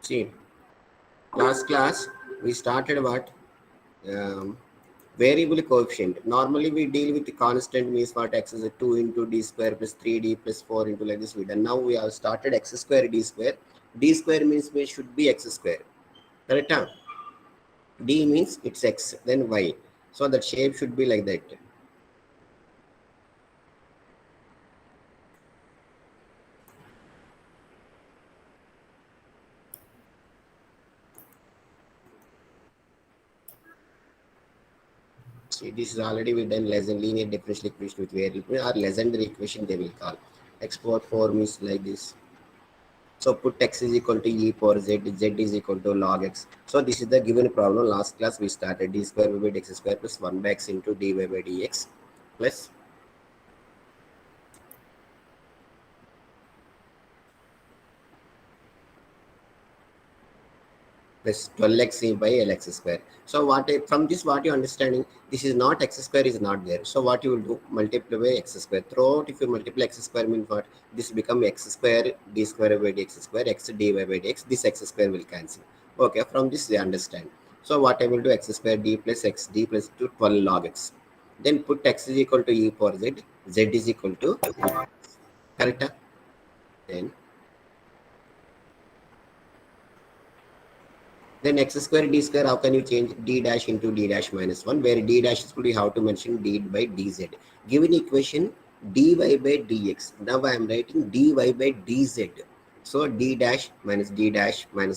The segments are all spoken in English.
See, last class we started what? Variable coefficient. Normally we deal with the constant, means what? X is a 2 into d square plus 3d plus 4 into like this we done. Now we have started x square d square. D square means we should be x square. Correct? Huh? D means it's x, then y. So that shape should be like that. See, this is already we done lesson linear differential equation with variable or legendary equation they will call. Export form is like this. So put x is equal to e power z, z is equal to log x. So this is the given problem. Last class we started d square by x square plus 1 by x into dy by dx plus plus 12x by lx square. So what from this what you understanding, this is not x square is not there. So what you will do, multiply by x square. Throughout if you multiply x square means what? This become x square d square by dx square, x dy by dx, this x square will cancel. Okay, from this they understand. So what I will do, x square d plus x d plus 2 12 log x. Then put x is equal to e power z, z is equal to correct. Then x square d square, how can you change d dash into d dash minus 1, where d dash is going to have to mention d by dz. Given equation dy by dx. Now I am writing dy by dz. So d dash minus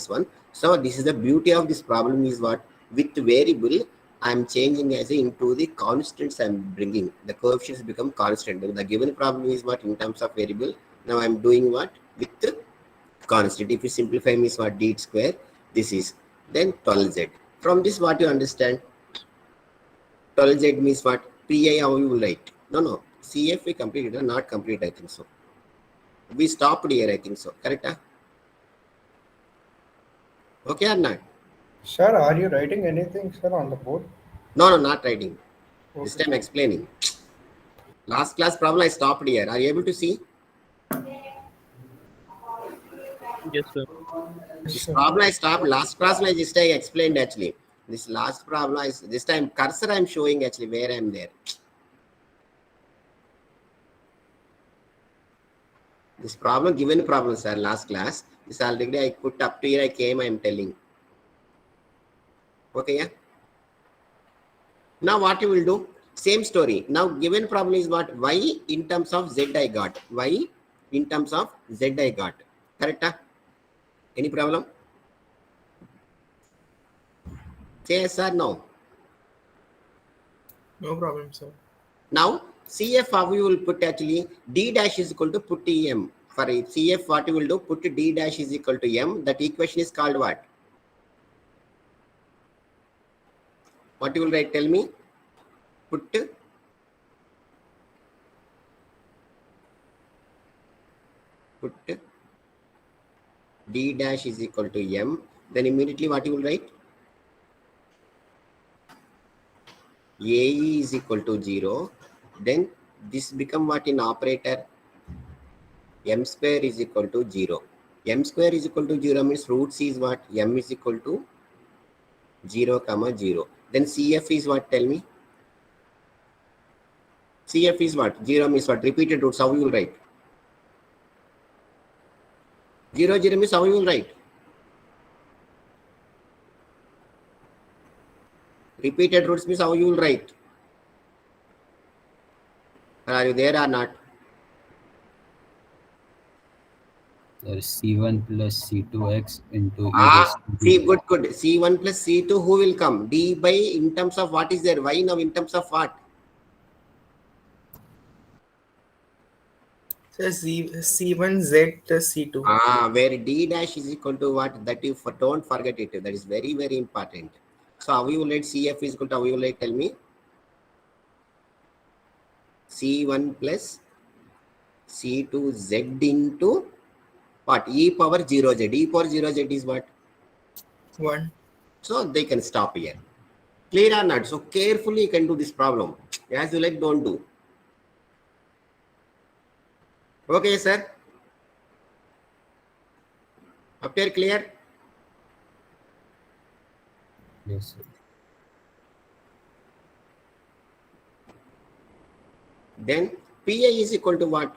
1. So this is the beauty of this problem is what? With variable, I am changing as into the constants I am bringing. The coefficients become constant. The given problem is what? In terms of variable. Now I am doing what? With the constant. If you simplify means what? D square. This is then 12z. From this what you understand? 12z means what? Pi how you will write? No. CF we completed or not complete, I think so. We stopped here, I think so. Correct? Huh? Okay or not? Sir, are you writing anything, sir, on the board? No, not writing. Okay. This time explaining. Last class problem I stopped here. Are you able to see? Yes, sir. Yes, This sir. problem I stopped. Last class I just I explained actually. This last problem is this time cursor I'm showing actually where I'm there. This problem given problem, sir, last class. This already I put up to here I came, I'm telling. Okay, yeah. Now what you will do? Same story. Now given problem is what? Y in terms of Z I got. Y in terms of Z I got. Correct? Huh? Any problem? Say yes or no. No problem, sir. Now CF how you will put actually D dash is equal to put M. For CF what you will do? Put D dash is equal to M. That equation is called what? What you will write? Tell me. Put D dash is equal to M. Then immediately what you will write? AE is equal to 0. Then this become what in operator? M square is equal to 0. M square is equal to 0 means root C is what? M is equal to 0, 0. Then CF is what? Tell me. CF is what? 0 means what? Repeated roots. How you will write? 0, 0 means how you will write? Repeated roots means how you will write? Are you there or not? There is C1 plus C2x into e Ah, raised to see, d. good. C1 plus C2, who will come? D by in terms of what is there? Y now in terms of what? Sir, C1Z plus C2. Ah, where D dash is equal to what? That you don't forget it. That is very, very important. So how you will write CF is equal to how you will write? Tell me. C1 plus C2Z into what? E power 0Z. E power 0Z is what? 1. So they can stop here. Clear or not? So carefully you can do this problem. As you like, don't do. Okay, sir. Up here clear? Yes, sir. Then Pi is equal to what?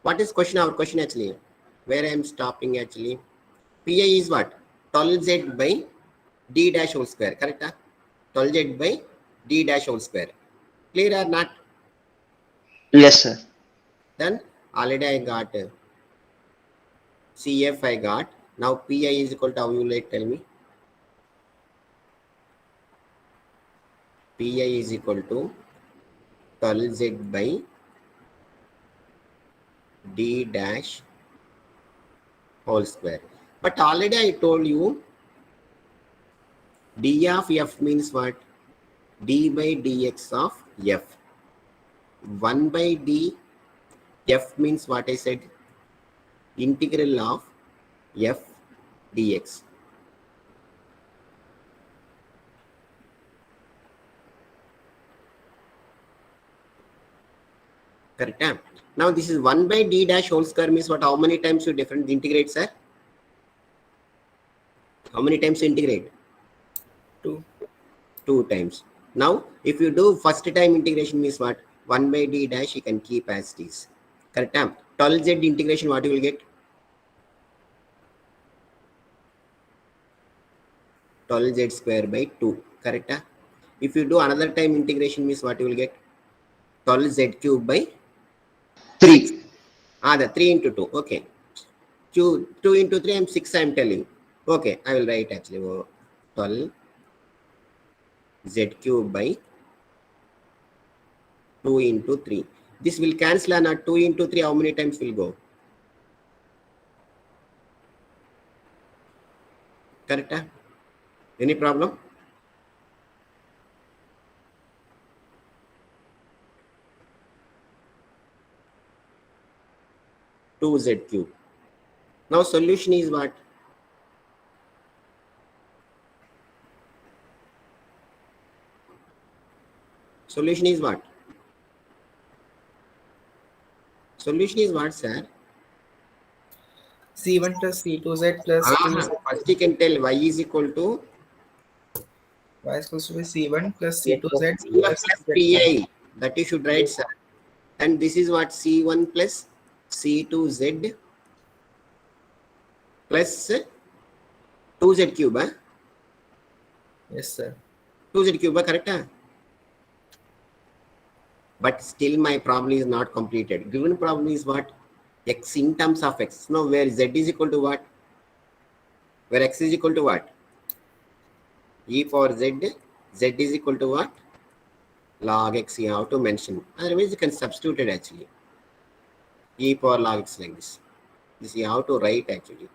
What is question? Our question actually, where I am stopping actually. Pi is what? 12z by d dash whole square, correct? 12z by d dash whole square. Clear or not? Yes, sir. Then already I got CF I got. Now Pi is equal to, how you like tell me? Pi is equal to 12z by d dash whole square. But already I told you d of f means what? D by dx of f. 1 by d f means what I said? Integral of f dx. Correct? Now this is 1 by d dash whole square means what? How many times you different integrate, sir? How many times you integrate? 2. 2 times. Now if you do first time integration means what? 1 by d dash you can keep as it is. Correct? 12z integration what you will get? 12z square by 2. Correct? If you do another time integration means what you will get? 12z cube by 6. 3. The 3 into 2. Okay. 2 into 3 I'm 6 I'm telling. Okay, I will write actually 12 z cube by 2 into 3. This will cancel and 2 into 3 how many times will go? Correct? Any problem? Two z cube. Now solution is what? Solution is what? Solution is what, sir? C1 plus C2Z plus 2Z. First you can tell y is equal to Y is supposed to be C1 plus CF C2Z plus plus Z. Pi. That you should write, sir. And this is what? C1 plus C2Z plus 2z cube. Yes, sir. 2z cube, correct? But still my problem is not completed. Given problem is what? X in terms of x. Now where z is equal to what? Where x is equal to what? E power z. Z is equal to what? Log x you have to mention. Otherwise you can substitute it actually. E power log x like this. This you have to write actually.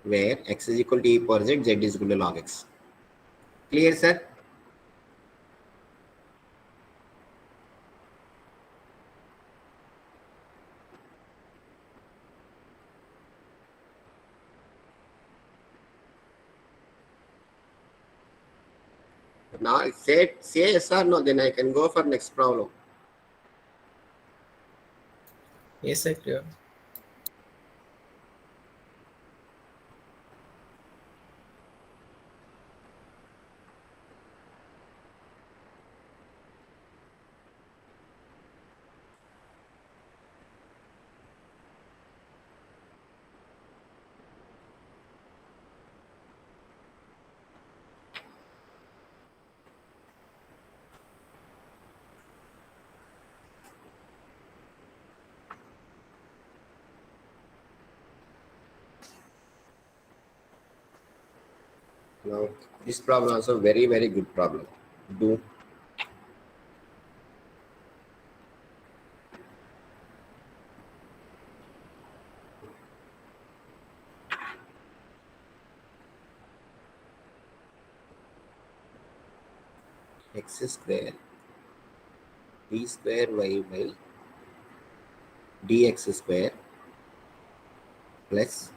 Where x is equal to e power z, z is equal to log x. Clear, sir? Now say yes or no, then I can go for next problem. Yes, sir. Clear. Now this problem also very good problem. Do x square d square y by dx square plus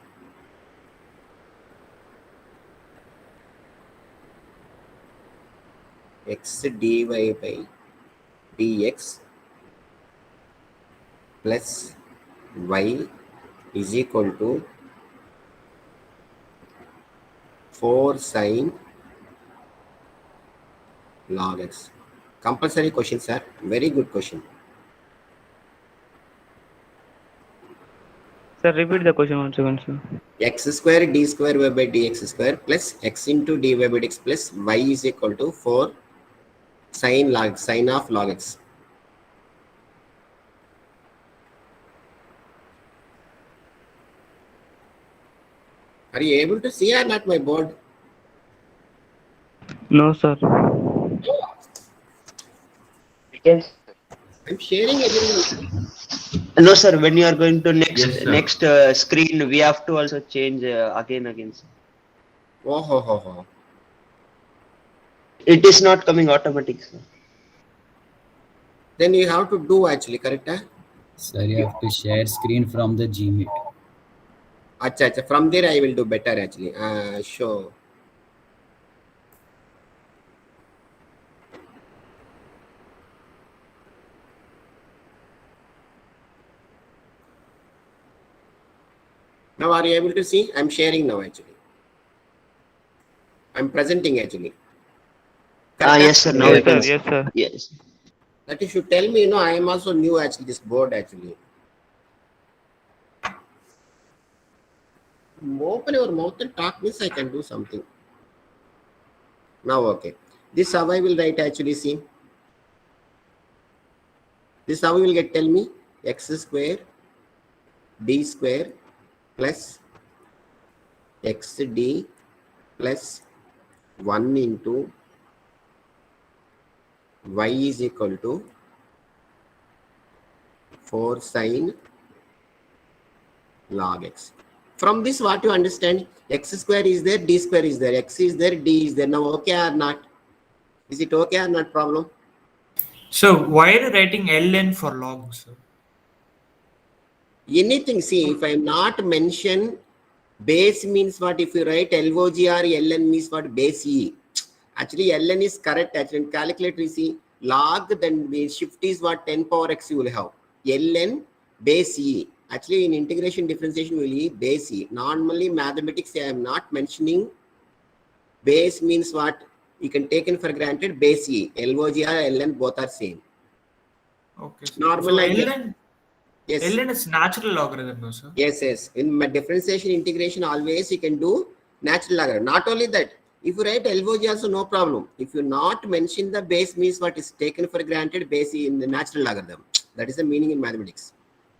x dy by dx plus y is equal to 4 sine log x. Compulsory question, sir. Very good question. Sir, repeat the question once again, sir. X square d square y by dx square plus x into dy by dx plus y is equal to 4 sine of log x. Are you able to see or not my board? No, sir. I'm sharing everything. No, sir. When you are going to Yes, sir. next screen, we have to also change again. Sir. Oh, ho, ho, ho. It is not coming automatic, sir. Then you have to do actually, correct? Huh? Sir, you have to share screen from the Gmeet. Acha, acha. From there I will do better actually. Sure. Now are you able to see? I'm sharing now actually. I'm presenting actually. Correct, huh? Yes, sir. Now Yes, we sir. can see. Yes, sir. Yes. That you should tell me, I am also new actually, this board actually. Open your mouth and talk means I can do something. Now, okay. This how I will write actually, see. This how you will get, tell me, x square d square plus xd plus 1 into y is equal to 4 sine log x. From this, what you understand, x square is there, d square is there, x is there, d is there. Now, okay or not? Is it okay or not problem? So why are you writing ln for log, sir? Anything, see, if I am not mention base means what? If you write LOG or LN means what? Base E. Actually, LN is correct. Actually, in calculator, you see, log, then the shift is what? 10 power x you will have. LN base E. Actually, in integration differentiation, will be base E. Normally, mathematics, I am not mentioning base means what? You can take in for granted base E. LOG or LN both are same. Okay, sir. Normal, So I get- ln, Yes. ln is natural logarithm, no, sir? Yes, yes. In my differentiation integration, always you can do natural logarithm. Not only that, if you write LOG also no problem. If you not mention the base means what is taken for granted base in the natural logarithm. That is the meaning in mathematics.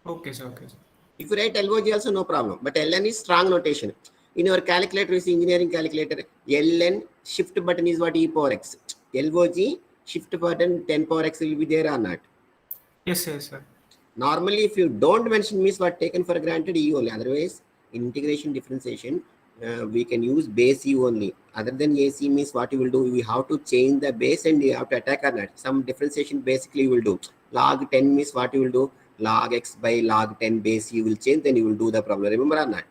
Okay, sir. Okay, sir. If you write LOG also no problem. But LN is strong notation. In your calculator, is engineering calculator, LN shift button is what? E power x. LOG shift button 10 power x will be there or not. Yes, yes, sir. Normally, if you don't mention means what taken for granted E only. Otherwise, in integration differentiation, we can use base E only. Other than AC means what you will do, we have to change the base and you have to attack or not. Some differentiation basically you will do. Log 10 means what you will do, log x by log 10 base you will change, then you will do the problem. Remember or not?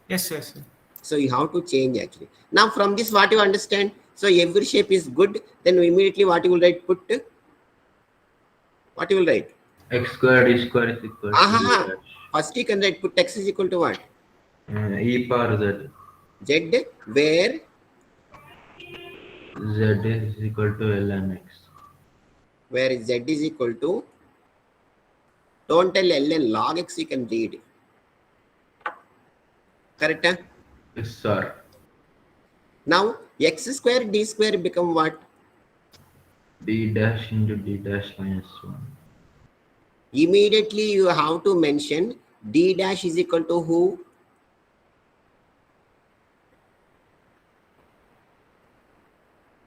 Yes, yes, sir. So you have to change actually. Now from this what you understand, so every shape is good, then immediately what you will write, put, what you will write? X square d square is equal to Aha. d dash. First you can write, put x is equal to what? E power z. Z, where Z is equal to ln x. where z is equal to, don't tell ln, log x you can read. Correct? Huh? Yes, sir. Now x square d square become what? D dash into d dash minus 1. Immediately you have to mention d dash is equal to who?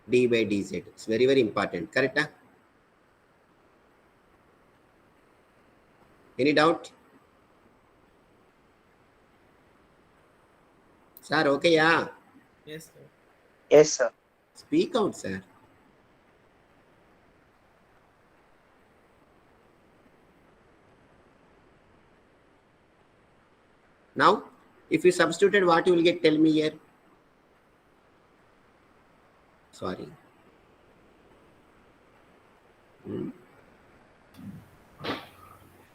D by dz. It's very, very important. Correct? Huh? Any doubt? Sir, okay, yeah. Yes, sir. Yes, sir. Speak out, sir. Now, if you substituted, what you will get? Tell me here. Sorry.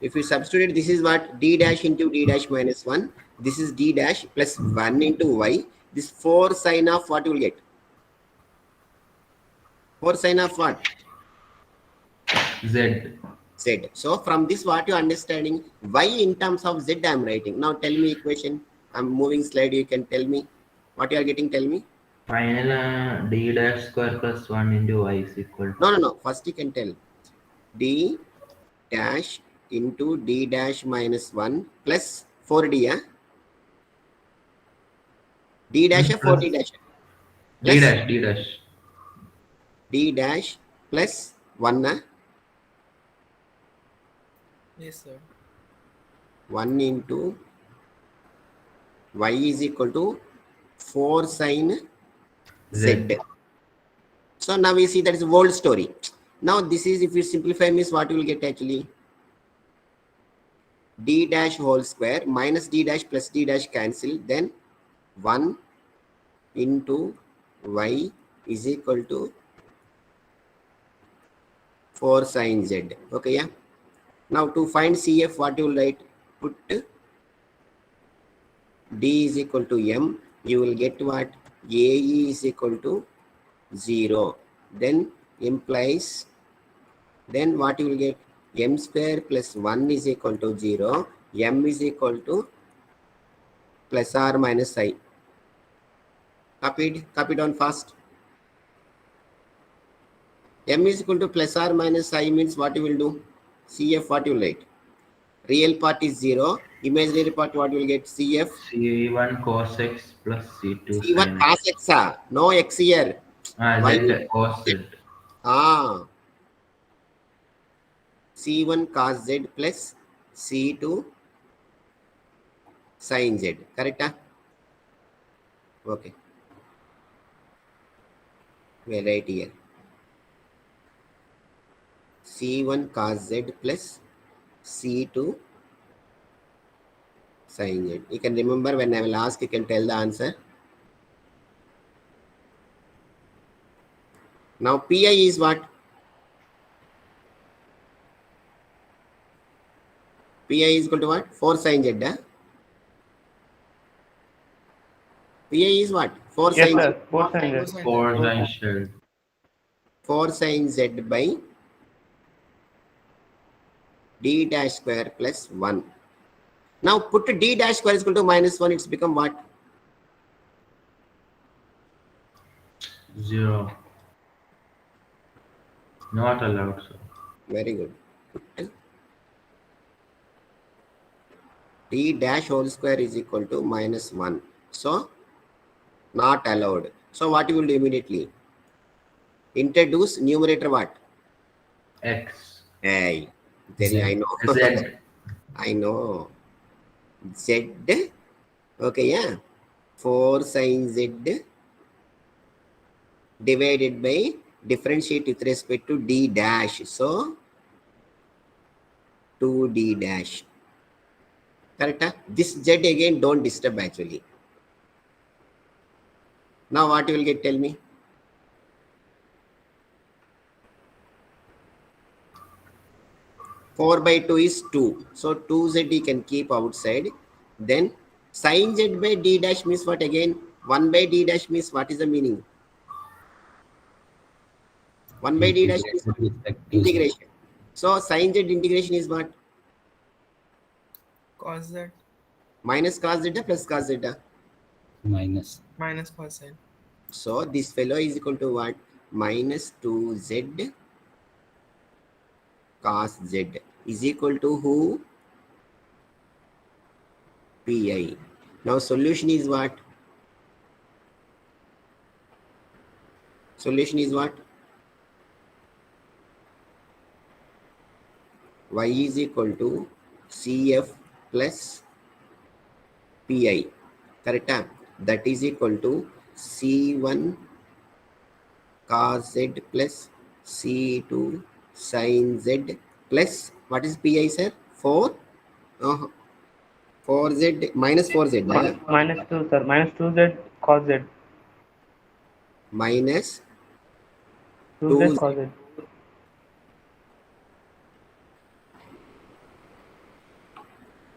If you substitute, this is what? D dash into D dash minus 1. This is D dash plus 1 into Y. This 4 sine of what you will get? 4 sine of what? Z. Z. So from this, what you understanding? Y in terms of Z I am writing. Now tell me equation. I'm moving slide. You can tell me what you are getting. Tell me. Final d dash square plus 1 into y is equal to. No. First you can tell d dash into d dash minus 1 plus 4d. Yeah? D dash or 4d dash? D dash, D dash. D dash plus 1. Yes, sir. 1 into y is equal to 4 sine z. So now we see that is whole story. Now this is, if you simplify means what you will get actually? D dash whole square minus d dash plus d dash cancel, then 1 into y is equal to 4 sine z. Okay, yeah. Now to find CF, what you will write? Put D is equal to M. You will get what? AE is equal to 0. Then implies, then what you will get? M square plus 1 is equal to 0. M is equal to plus or minus I. Copied? Copy down fast. M is equal to plus or minus I means what you will do? CF, what you will write? Real part is 0. Imaginary part, what you will get? CF. C1 cos x plus C2 C1 sin cos x. x. No x here. Why? Z cos z. C1 cos z plus C2 sin z. Correct? Okay. We write here. C1 cos z plus C2 sin z. You can remember when I will ask, you can tell the answer. Now Pi is what? Pi is equal to what? 4 sin z. Pi is what? 4 Yes, sin z. sir. 4 sine z. 4 sin shell. 4 sin z by d dash square plus 1. Now put d dash square is equal to minus 1. It's become what? 0. Not allowed, sir. Very good. Put d dash whole square is equal to minus 1. So not allowed. So what you will do immediately? Introduce numerator what? X. Hey, Z. I know. Z. I know. Z. Okay, yeah. 4 sin z divided by differentiate with respect to d dash. So 2d dash. Correct? This z again don't disturb actually. Now what you will get? Tell me. Four by 2 is 2. So 2z you can keep outside. Then sin z by d dash means what again? 1 by d dash means what is the meaning? 1 by d dash is Integrated with respect to Z. integration. So sin z integration is what? Cos z Minus cos z plus cos z. Minus. minus cos z. So this fellow is equal to what? Minus 2z cos z is equal to who? Pi. Now solution is what? Solution is what? Y is equal to CF plus Pi. Correct? That is equal to C1 cos z plus C2 sin z plus what is Pi, sir? 4? 4z minus 4z. Minus 2, sir. Minus 2z cos z. Minus 2z cos z.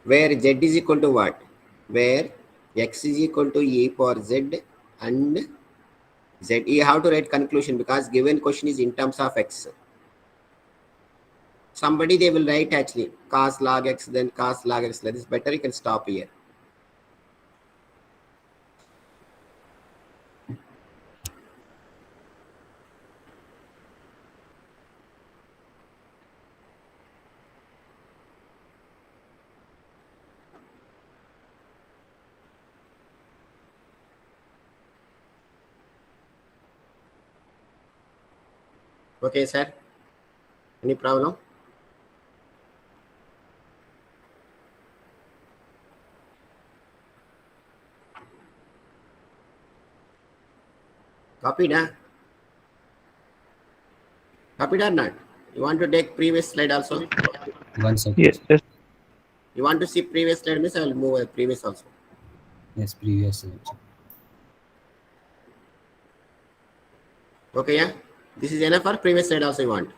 where z is equal to what? Where x is equal to e power z and z. You have to write conclusion because given question is in terms of x. Somebody they will write actually cos log x, then cos log x. That is better. You can stop here. Okay, sir. Any problem? Copied, huh? Copied or not? You want to take previous slide also? 1 second. Yes, yes. You want to see previous slide? Means I will move previous also. Yes, previous slide. Okay, yeah. This is enough for previous slide also you want.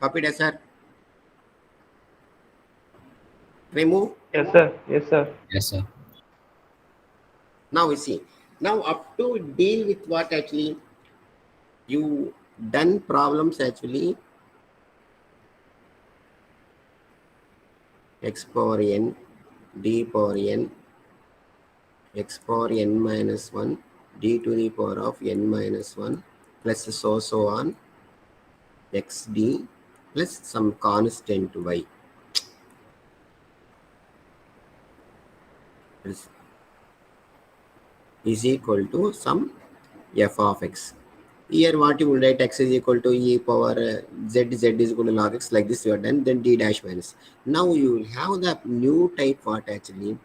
Copied, sir. Remove. Yes, sir. Yes, sir. Yes, sir. Now we see. Now up to deal with what actually you done problems actually x power n, d power n, x power n minus 1, d to the power of n minus 1 plus so on xd plus some constant y is equal to some f of x. Here what you will write x is equal to e power z is equal to log x, like this you are done, then d dash minus. Now you will have the new type what actually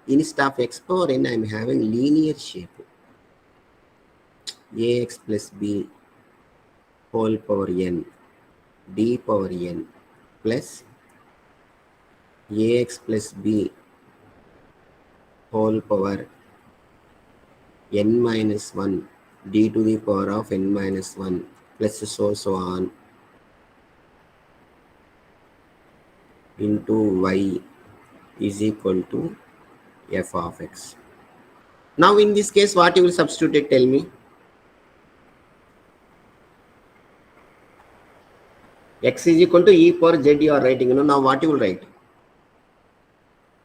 instead of x power n I am having linear shape ax plus b whole power n d power n plus ax plus b whole power n minus 1 d to the power of n minus 1 plus so on into y is equal to f of x. Now in this case what you will substitute, tell me. X is equal to e power z you are writing. Now what you will write?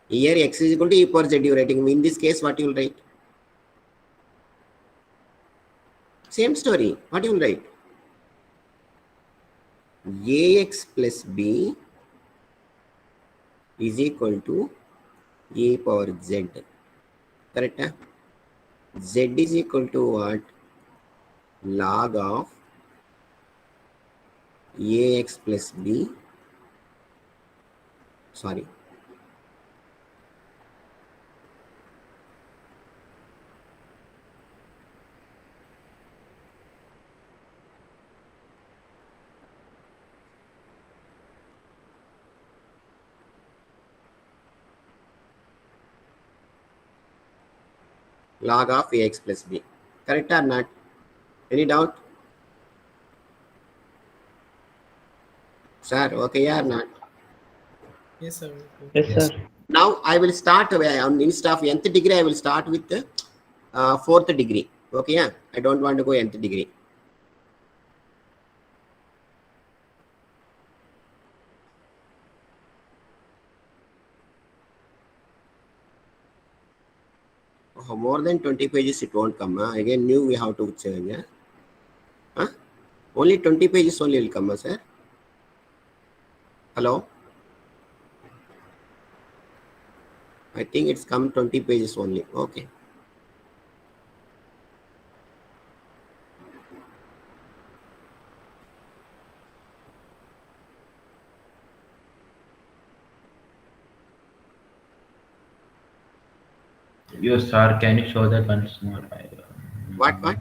Here x is equal to e power z you are writing. In this case what you will write? Same story. What you will write? Ax plus b is equal to e power z. Correct? Huh? Z is equal to what? Log of ax plus b. Sorry. log of ax plus b. Correct or not? Any doubt? Sir, okay or not? Yes, sir. Yes, Yes. sir. Now I will start instead of nth degree, I will start with the fourth degree. Okay, yeah. I don't want to go nth degree. Oh, more than 20 pages it won't come. Again, new we have to change. Only 20 pages only will come, sir. Hello? I think it's come 20 pages only. Okay. Yes, sir. Can you show that once more? What?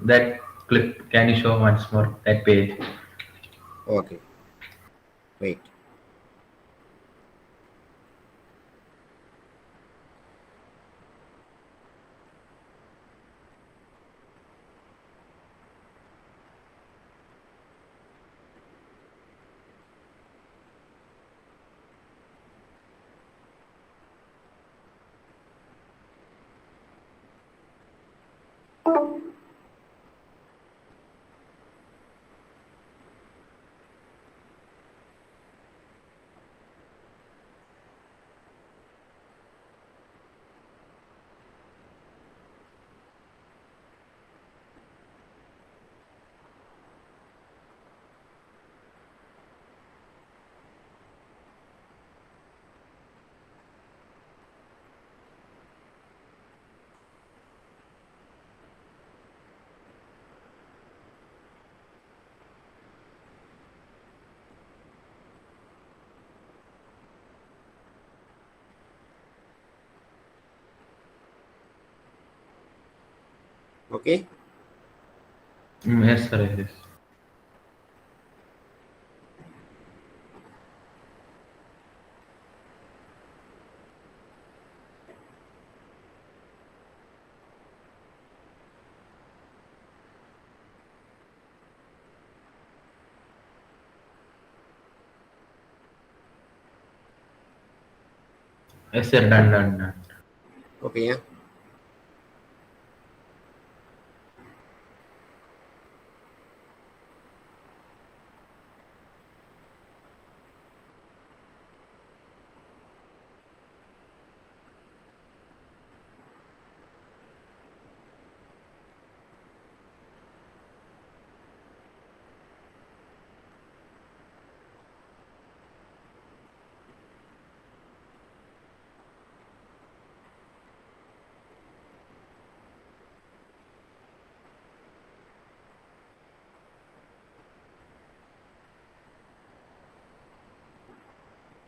That clip. Can you show once more that page? Okay. Wait. Okay. Yes, sir. Yes. Yes, sir. Done. Okay, yeah.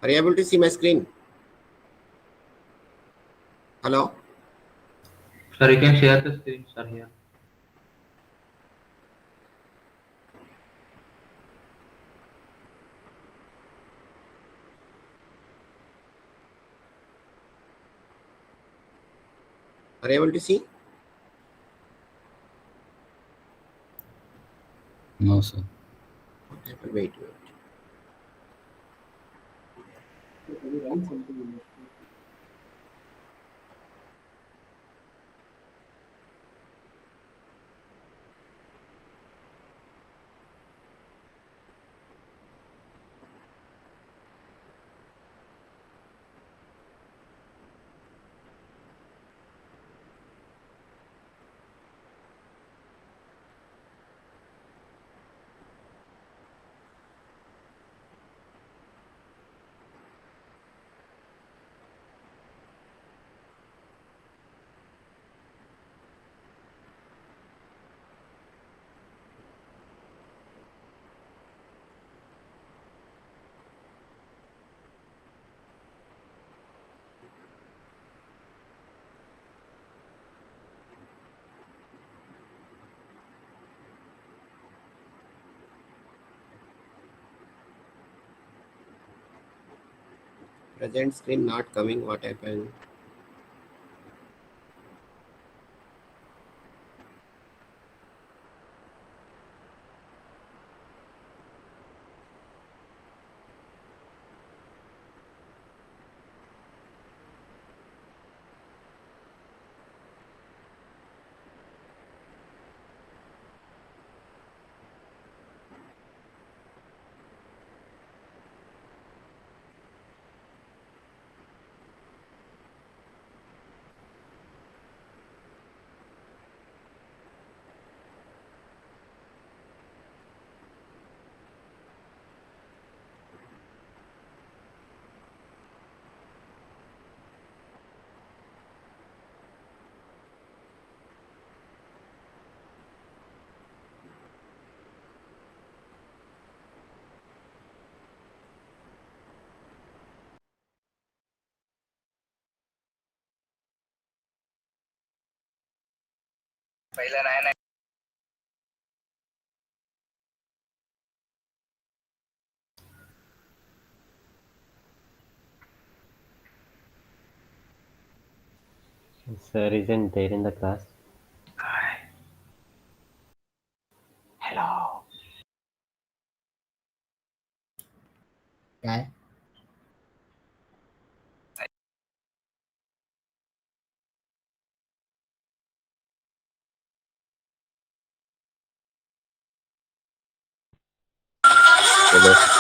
Are you able to see my screen? Hello? Sir, you can share the screen, sir, here. Are you able to see? No, sir. What happened? Wait. Present screen not coming. What happened? Sir isn't there in the class. काय Hello.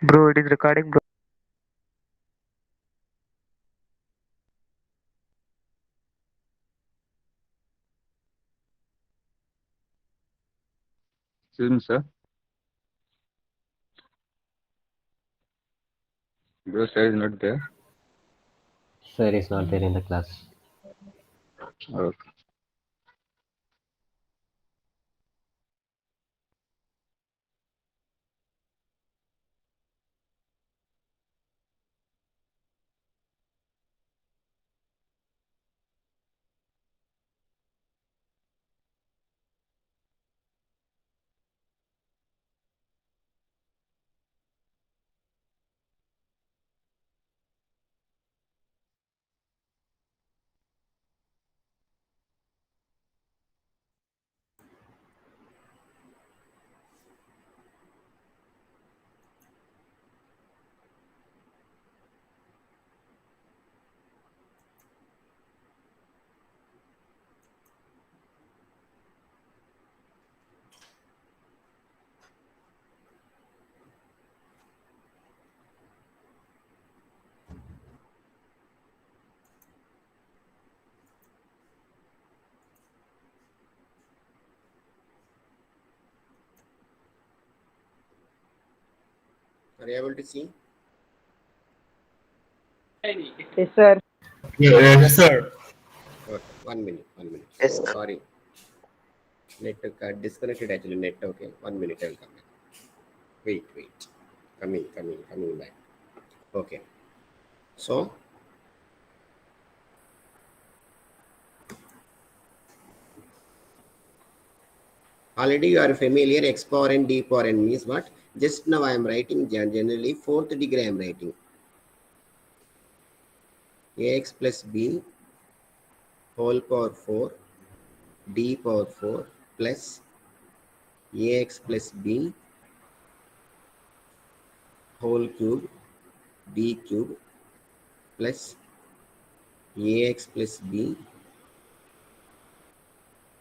Bro, it is recording, bro. Excuse me, sir. Bro, sir is not there. Sir is not there in the class. Okay. are you able to see? Yes, sir. Yes, sir. Okay, 1 minute. Yes, sir. Sorry, net disconnected actually. Net. Okay, 1 minute. I will come back. Wait. Coming back. Okay. So already you are familiar. X power n d power n means what? Just now I am writing generally fourth degree. I am writing ax plus b whole power 4 d power 4 plus ax plus b whole cube d cube plus ax plus b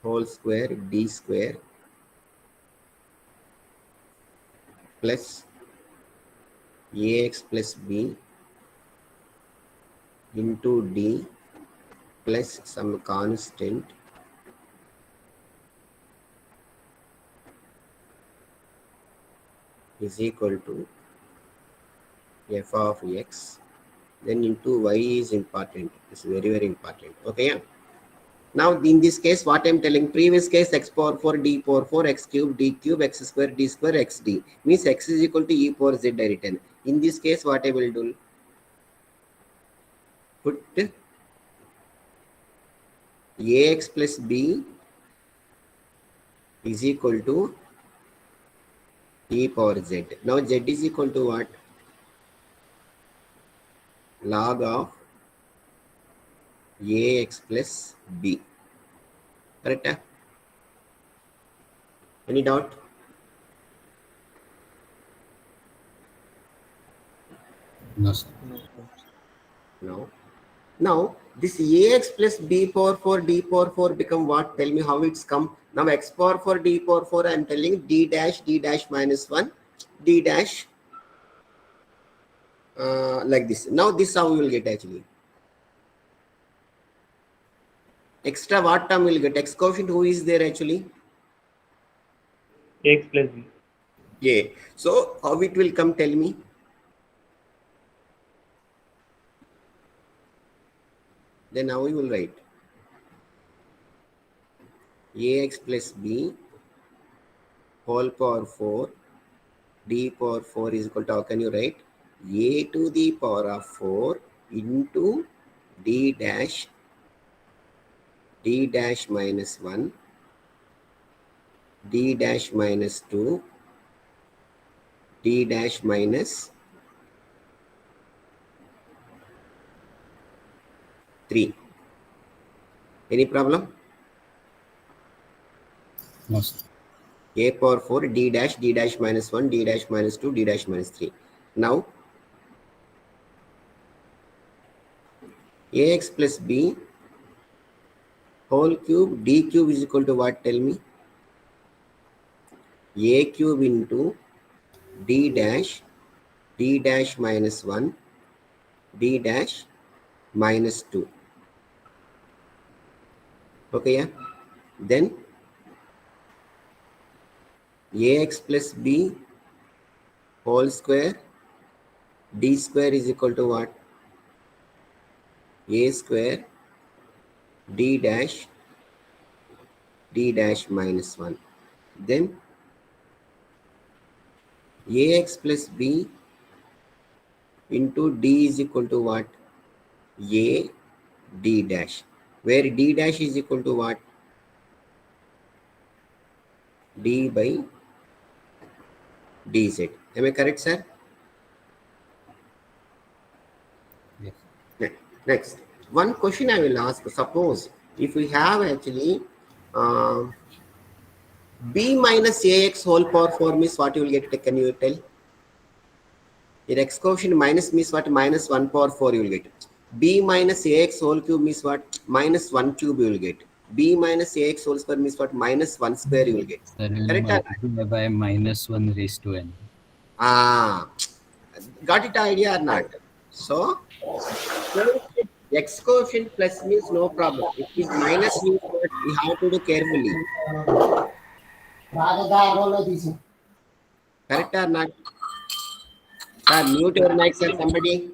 whole square d square plus ax plus b into d plus some constant is equal to f of x, then into y is important. It's very important. Okay, yeah. Now in this case, what I'm telling, previous case x power 4 d power 4 x cube d cube x square d square x d means x is equal to e power z I written. In this case, what I will do, put ax plus b is equal to e power z. Now z is equal to what? Log of ax plus b. Correct? Any doubt? No, sir. No. Now this ax plus b power 4 d power 4 become what? Tell me how it's come. Now x power 4 d power 4, I am telling d dash minus 1 d dash like this. Now this how we will get actually. Extra what term will get? X coefficient who is there actually? X plus B. Yeah. So how it will come? Tell me. Then how we will write? Ax plus b whole power 4 d power 4 is equal to, how can you write? A to the power of 4 into d dash minus 1 d dash minus 2 d dash minus 3. Any problem? No, sir. A power 4 d dash minus 1 d dash minus 2 d dash minus 3. Now ax plus b whole cube d cube is equal to what? Tell me. A cube into d dash minus 1 d dash minus 2. Okay, yeah. Then ax plus b whole square d square is equal to what? A square d dash minus 1. Then ax plus b into d is equal to what? A d dash, where d dash is equal to what? D by dz. Am I correct, sir? Yes. Next, one question I will ask. Suppose if we have actually b minus ax whole power 4 means what you will get? Can you tell? Your x coefficient minus means what? Minus 1 power 4 you will get. B minus ax whole cube means what? Minus 1 cube you will get. B minus ax whole square means what? Minus 1 square you will get. Sir, will Correct or not? multiply by minus 1 raised to n. Got it idea or not? So x coefficient plus means no problem. If it is minus means what? We have to do carefully. Correct or not? Sir, mute your mic, sir, somebody.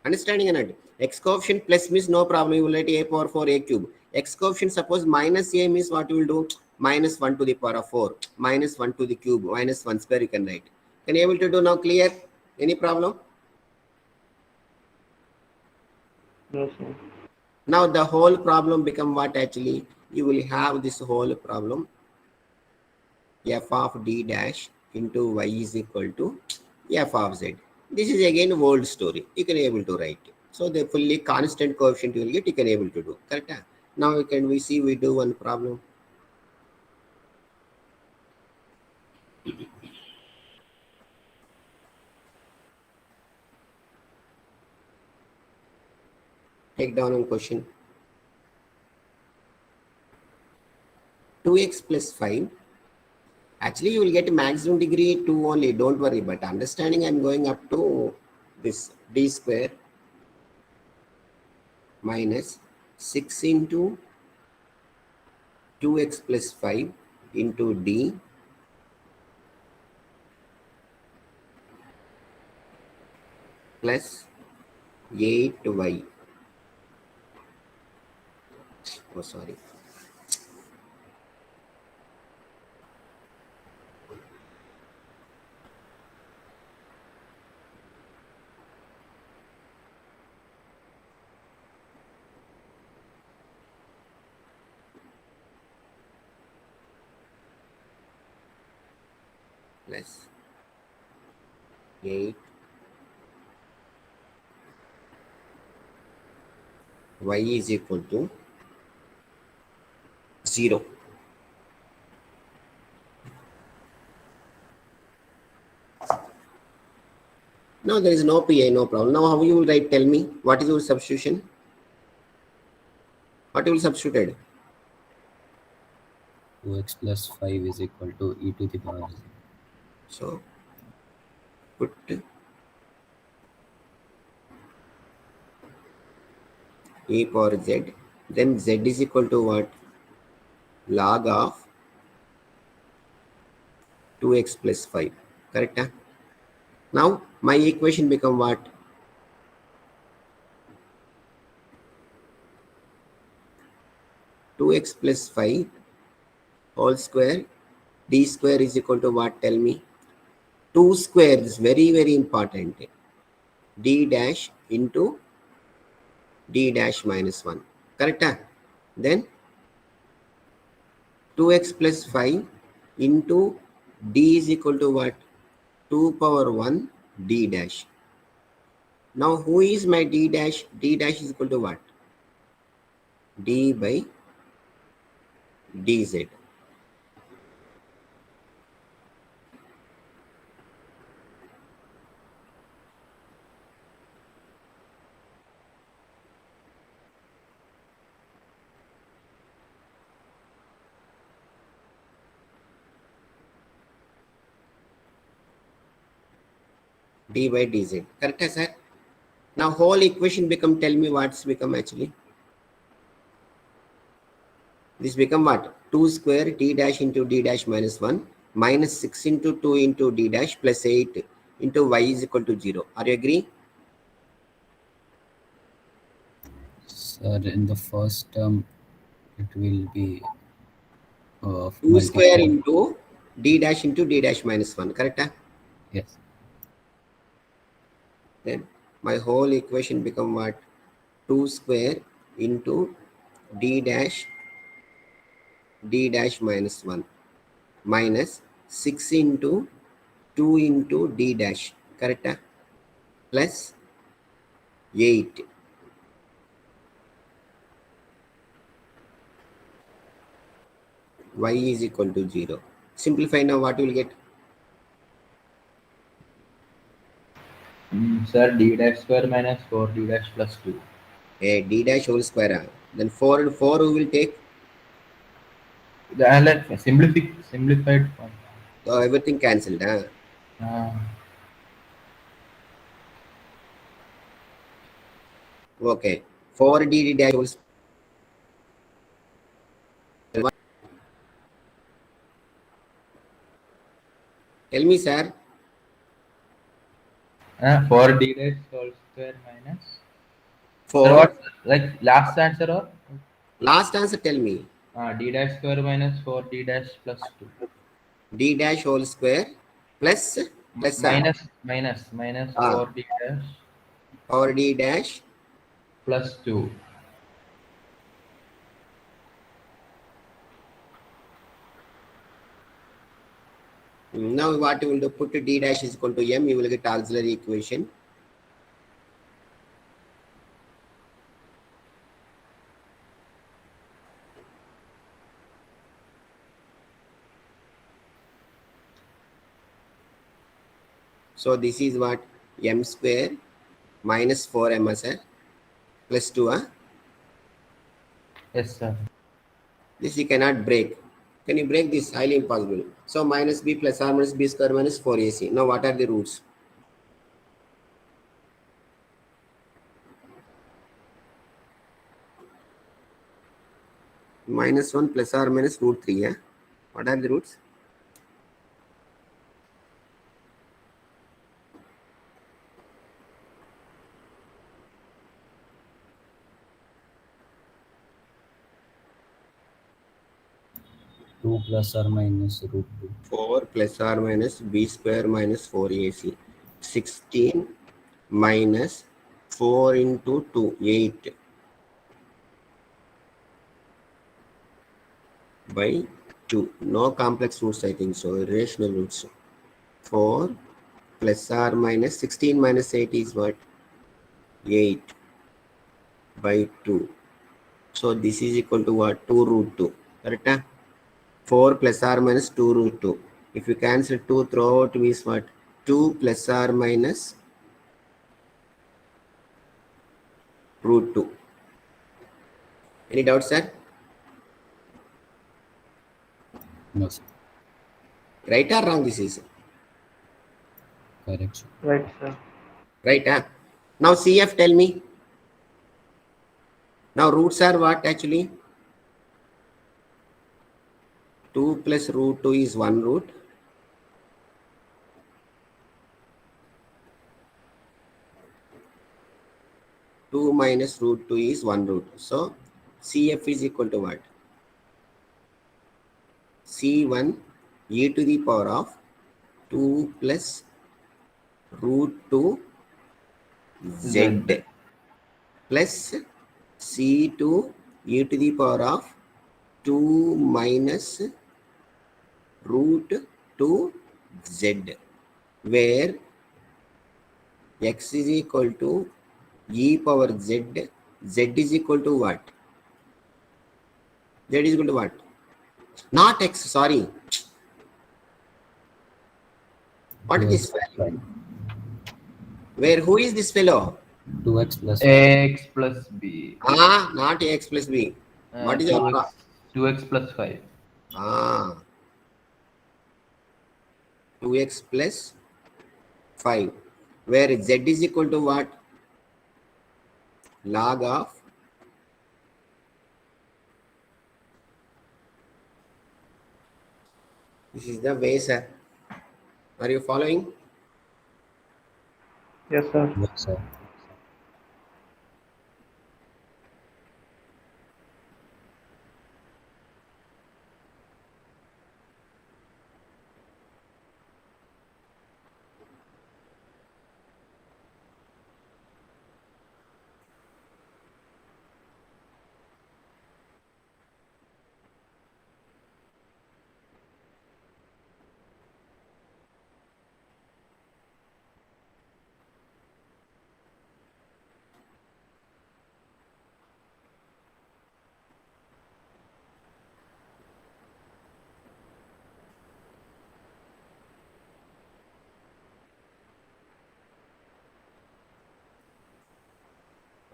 Understanding or not? X coefficient plus means no problem. You will write a power 4 a cube. X coefficient suppose minus a means what you will do? Minus 1 to the power of 4. Minus 1 to the cube. Minus 1 square you can write. Can you able to do now? Clear? Any problem? No, sir. Now the whole problem become what actually? You will have this whole problem. F of d dash into y is equal to f of z. This is again old story. You can able to write. So the fully constant coefficient you will get, you can able to do. Correct? Now we see we do one problem. Take down one question. 2x plus 5. Actually, you will get maximum degree 2 only. Don't worry. But understanding, I'm going up to this d square minus 6 into 2x plus 5 into d plus 8y. Oh, sorry. Plus 8 y is equal to 0. Now there is no pi, no problem. Now how you will write? Tell me, what is your substitution? What you will substitute? 2x plus 5 is equal to e to the power 0. So put e power z, then z is equal to what? Log of 2x plus 5. Correct? Huh? Now my equation become what? Two x plus 5 whole square d square is equal to what? Tell me. 2 square is very important. D dash into d dash minus 1. Correct? Huh? Then 2x plus 5 into d is equal to what? 2 power 1 d dash. Now who is my d dash? D dash is equal to what? D by dz. D by dz. Correct, sir? Now whole equation become, tell me what's become actually. This become what? 2 square d dash into d dash minus 1 minus 6 into 2 into d dash plus 8 into y is equal to 0. Are you agree? Sir, in the first term, it will be 2 square into d dash minus 1. Correct? Huh? Yes. Then my whole equation become what? 2 square into d dash minus 1 minus 6 into 2 into d dash. Correct? Huh? Plus 8. Y is equal to 0. Simplify now, what you will get? Sir, d dash square minus 4d dash plus 2. D dash whole square. Then 4 and 4 we will take. The simplified form. So everything cancelled. Huh? Okay. 4 d dash whole square. Tell me, sir. 4d dash whole square minus 4. Sir, what? Like last answer or? Last answer, tell me. D dash square minus 4d dash plus 2. D dash whole square plus minus 4d dash 4 d dash plus 2. Now what you will do? Put d dash is equal to m. You will get auxiliary equation. So this is what? M square minus 4m, sir, plus 2. Yes, sir. This you cannot break. Can you break this? Highly impossible. So minus b plus r minus b square minus 4ac. Now what are the roots? Minus 1 plus r minus root 3. Yeah? What are the roots? Two plus or minus root 2. 4 plus r minus b square minus 4ac. 16 minus 4 into 2, 8 by 2. No complex roots, I think so. Irrational roots. 4 plus r minus 16 minus 8 is what? 8 by 2. So this is equal to what? 2 root 2. Correct? 4 plus or minus 2 root 2. If you cancel 2 throughout means what? 2 plus or minus root 2. Any doubts, sir? No, sir. Right or wrong this is? Correct, sir. Right, sir. Right? Now CF, tell me. Now roots are what actually? 2 plus root 2 is 1 root. Two minus root 2 is 1 root. So CF is equal to what? C1 e to the power of 2 plus root 2 z plus C2 e to the power of 2 minus root 2 z, where x is equal to e power z, z is equal to what? Z is equal to what? Not x, sorry. What is this value? Where, who is this fellow? 2x plus Ax plus b. Not x plus b. What is your 2x plus 5. 2x plus 5, where z is equal to what? Log of this is the way, sir. Are you following? Yes, sir. yes, sir.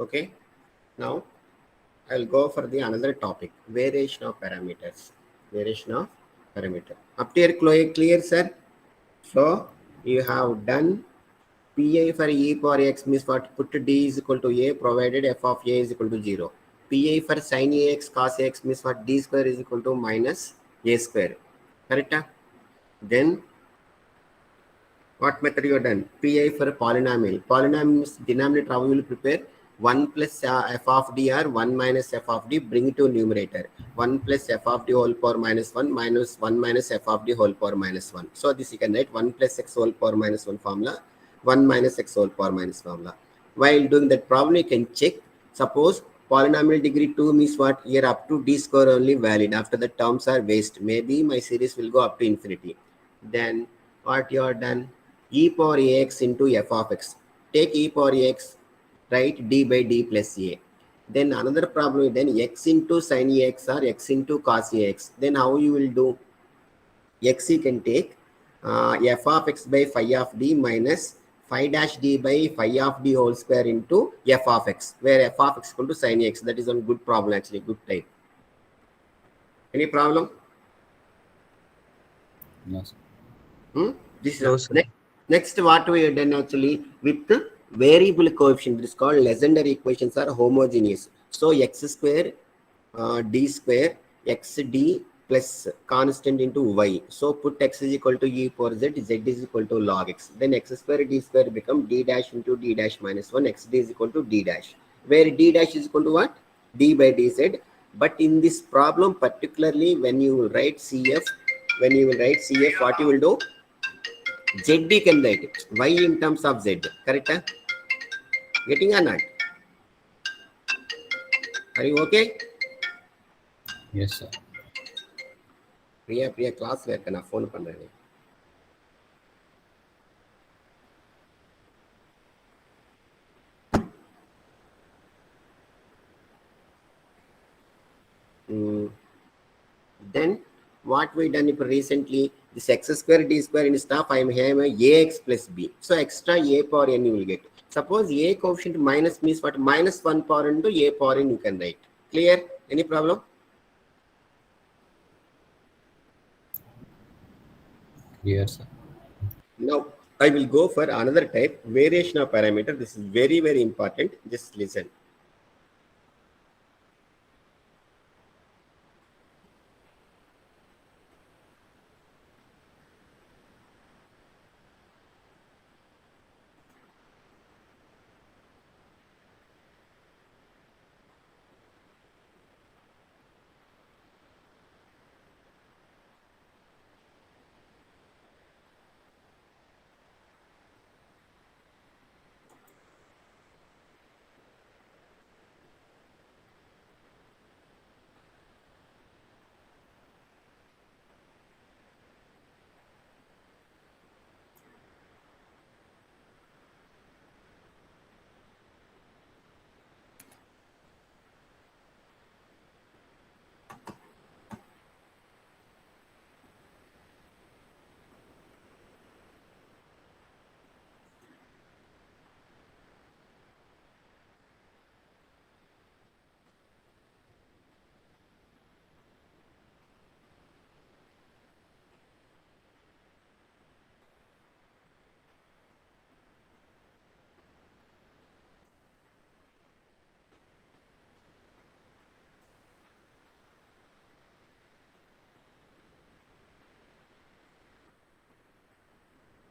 Okay. Now I'll go for the another topic, variation of parameters. Variation of parameter. Up to here clear, sir? So you have done Pi for e power x means what? Put d is equal to a provided f of a is equal to 0. Pi for sin ax cos ax means what? D square is equal to minus a square. Correct? Then what method you have done? Pi for polynomial. Polynomial denominator, how you will prepare? 1 plus f of d or 1 minus f of d, bring it to numerator. 1 plus f of d whole power minus 1 minus 1 minus f of d whole power minus 1. So this you can write 1 plus x whole power minus 1 formula, 1 minus x whole power minus formula. While doing that problem, you can check. Suppose polynomial degree 2 means what? Here up to d square only valid. After the terms are waste. Maybe my series will go up to infinity. Then what you are done? E power ax into f of x. Take e power ax, write d by d plus a. Then another problem, then x into sin ax or x into cos ax. Then how you will do? X you can take f of x by phi of d minus phi dash d by phi of d whole square into f of x, where f of x equal to sin x. That is a good problem actually, good type. Any problem? No, sir. This No, is sir. next what we have done actually with the variable coefficient. It is called Legendre equations are homogeneous. So x square d square xd plus constant into y. So put x is equal to e power z, z is equal to log x. Then x square d square become d dash into d dash minus 1, xd is equal to d dash. Where d dash is equal to what? D by dz. But in this problem, particularly when you will write CF, what you will do? ZD can write y in terms of z. Correct? Getting or not? Are you okay? Yes, sir. Priya class work na phone பண்றேன். Mm, then what we done recently, this x square d square in stuff, I am having ax plus b. So extra a power n you will get. Suppose a coefficient minus means what? Minus 1 power into a power n you can write. Clear? Any problem? Clear, sir. Now I will go for another type, variation of parameter. This is very, very important. Just listen.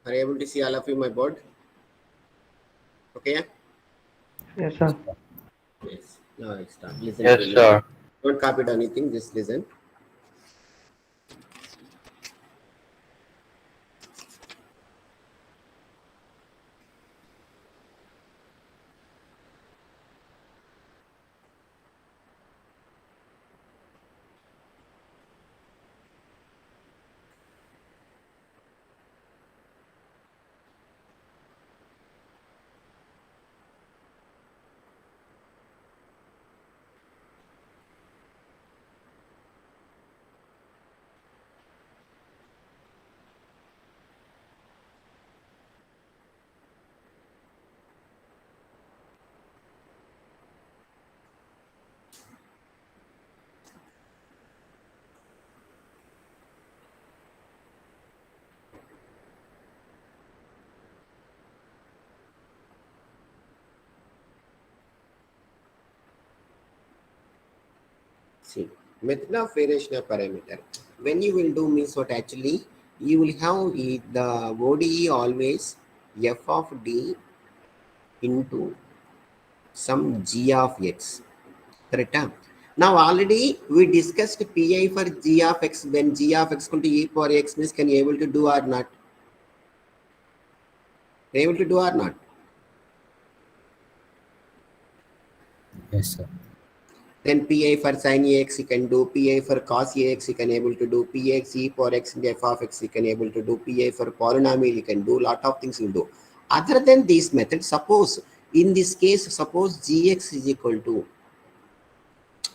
Are you able to see all of you my board? Okay. Yes, sir. Yes. Now I start. Listen Yes, to me. sir. Don't copy down anything. Just listen. See, method of variation of parameter. When you will do means what actually you will have the ODE always f of d into some g of x. Correct? Now already we discussed pi for g of x. When g of x equal to e power x means can you able to do or not? Can you able to do or not? Yes, sir. Then pi for sin ax you can do, pi for cos ax you can able to do, px e power x into f of x you can able to do, pi for polynomial you can do, lot of things you do. Other than this method, suppose in this case, suppose gx is equal to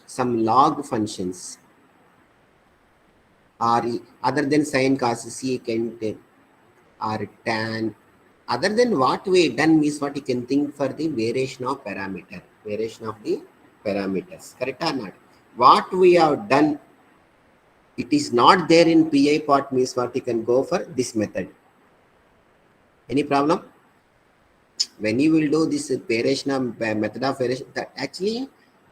some log functions or other than sin cos secant or tan, other than what we done means what you can think for the variation of parameter, variation of the parameters, correct or not? What we have done, it is not there in pi part means what you can go for this method. Any problem? When you will do this variation of method of variation, that actually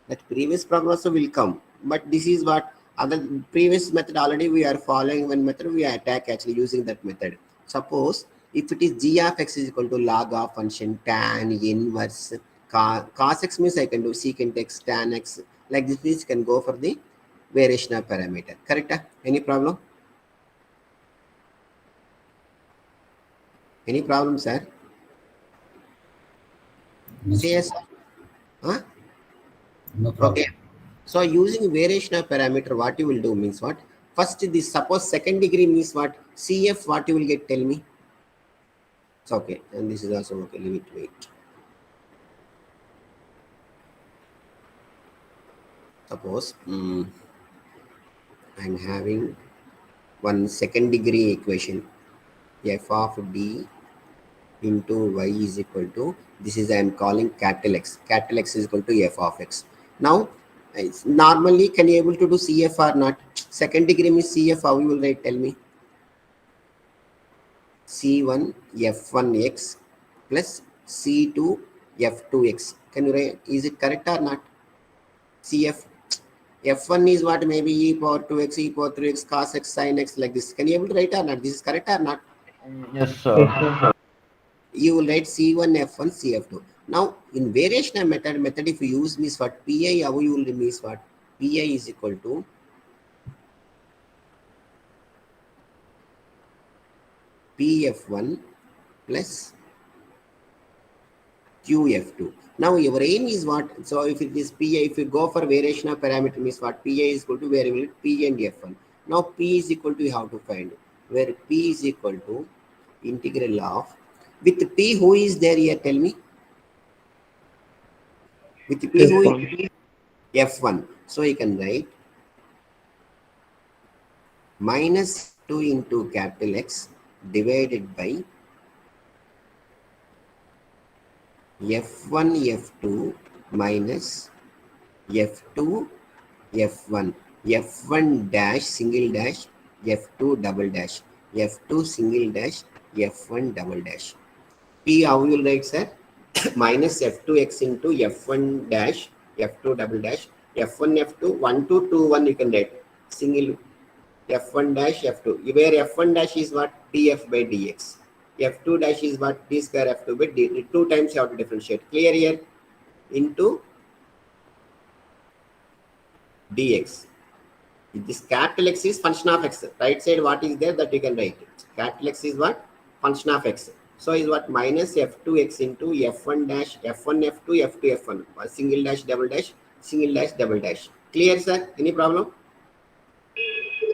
that previous problem also will come, but this is what other previous method already we are following. One method we attack actually using that method. Suppose if it is g of x is equal to log of function tan inverse cos x means I can do secant x tan x, like this can go for the variation of parameter, correct? Any problem? Any problem, sir? No, Say sir. yes. Huh? No problem. Okay. So using variation of parameter, what you will do means what? First, this suppose second degree means what? CF, what you will get? Tell me. It's okay. And this is also okay. Leave it. Wait. Suppose. I'm having one second degree equation, f of d into y is equal to, this is I am calling capital X. Capital X is equal to f of x. Now, normally, can you able to do CF or not? Second degree means CF, how you will write? Tell me. C1 f1x plus C2 f2x. Can you write? Is it correct or not? CF. F1 is what? Maybe e power 2x, e power 3x, cos x, sin x, like this. Can you able to write or not? This is correct or not? Yes, sir. You will write C1 F1 CF2. Now in variational method if you use means what? Pi, how you will means what? Pi is equal to Pf1 plus Qf2. Now your aim is what? So if it is Pi, if you go for variational parameter means what? Pi is equal to variable P and F1. Now P is equal to, you have to find where P is equal to integral of, with P who is there here? Tell me. With P who is F1. So you can write minus 2 into capital X divided by F1 F2 minus F2 F1. F1 dash single dash, F2 double dash, F2 single dash, F1 double dash. P how you will write, sir? Minus F2x into F1 dash, F2 double dash, F1 F2 1 2 2 1 you can write single F1 dash F2, where F1 dash is what? df by dx. F2 dash is what? d square f2 by d. 2 times you have to differentiate. Clear here? Into dx. This capital X is function of x. Right side what is there, that you can write. Capital X is what? Function of x. So is what? Minus F2x into F1 dash, F1 F2 F2 F1. Single dash double dash, single dash double dash. Clear, sir? Any problem?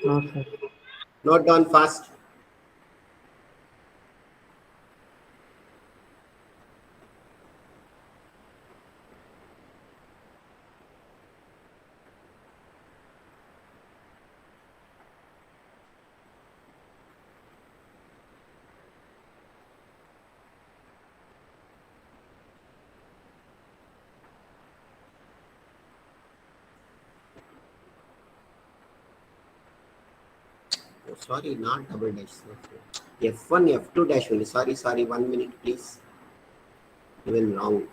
No, sir. Note down fast. Oh, sorry, not double dash. F1 F2 dash only. Sorry, 1 minute please. Even wrong.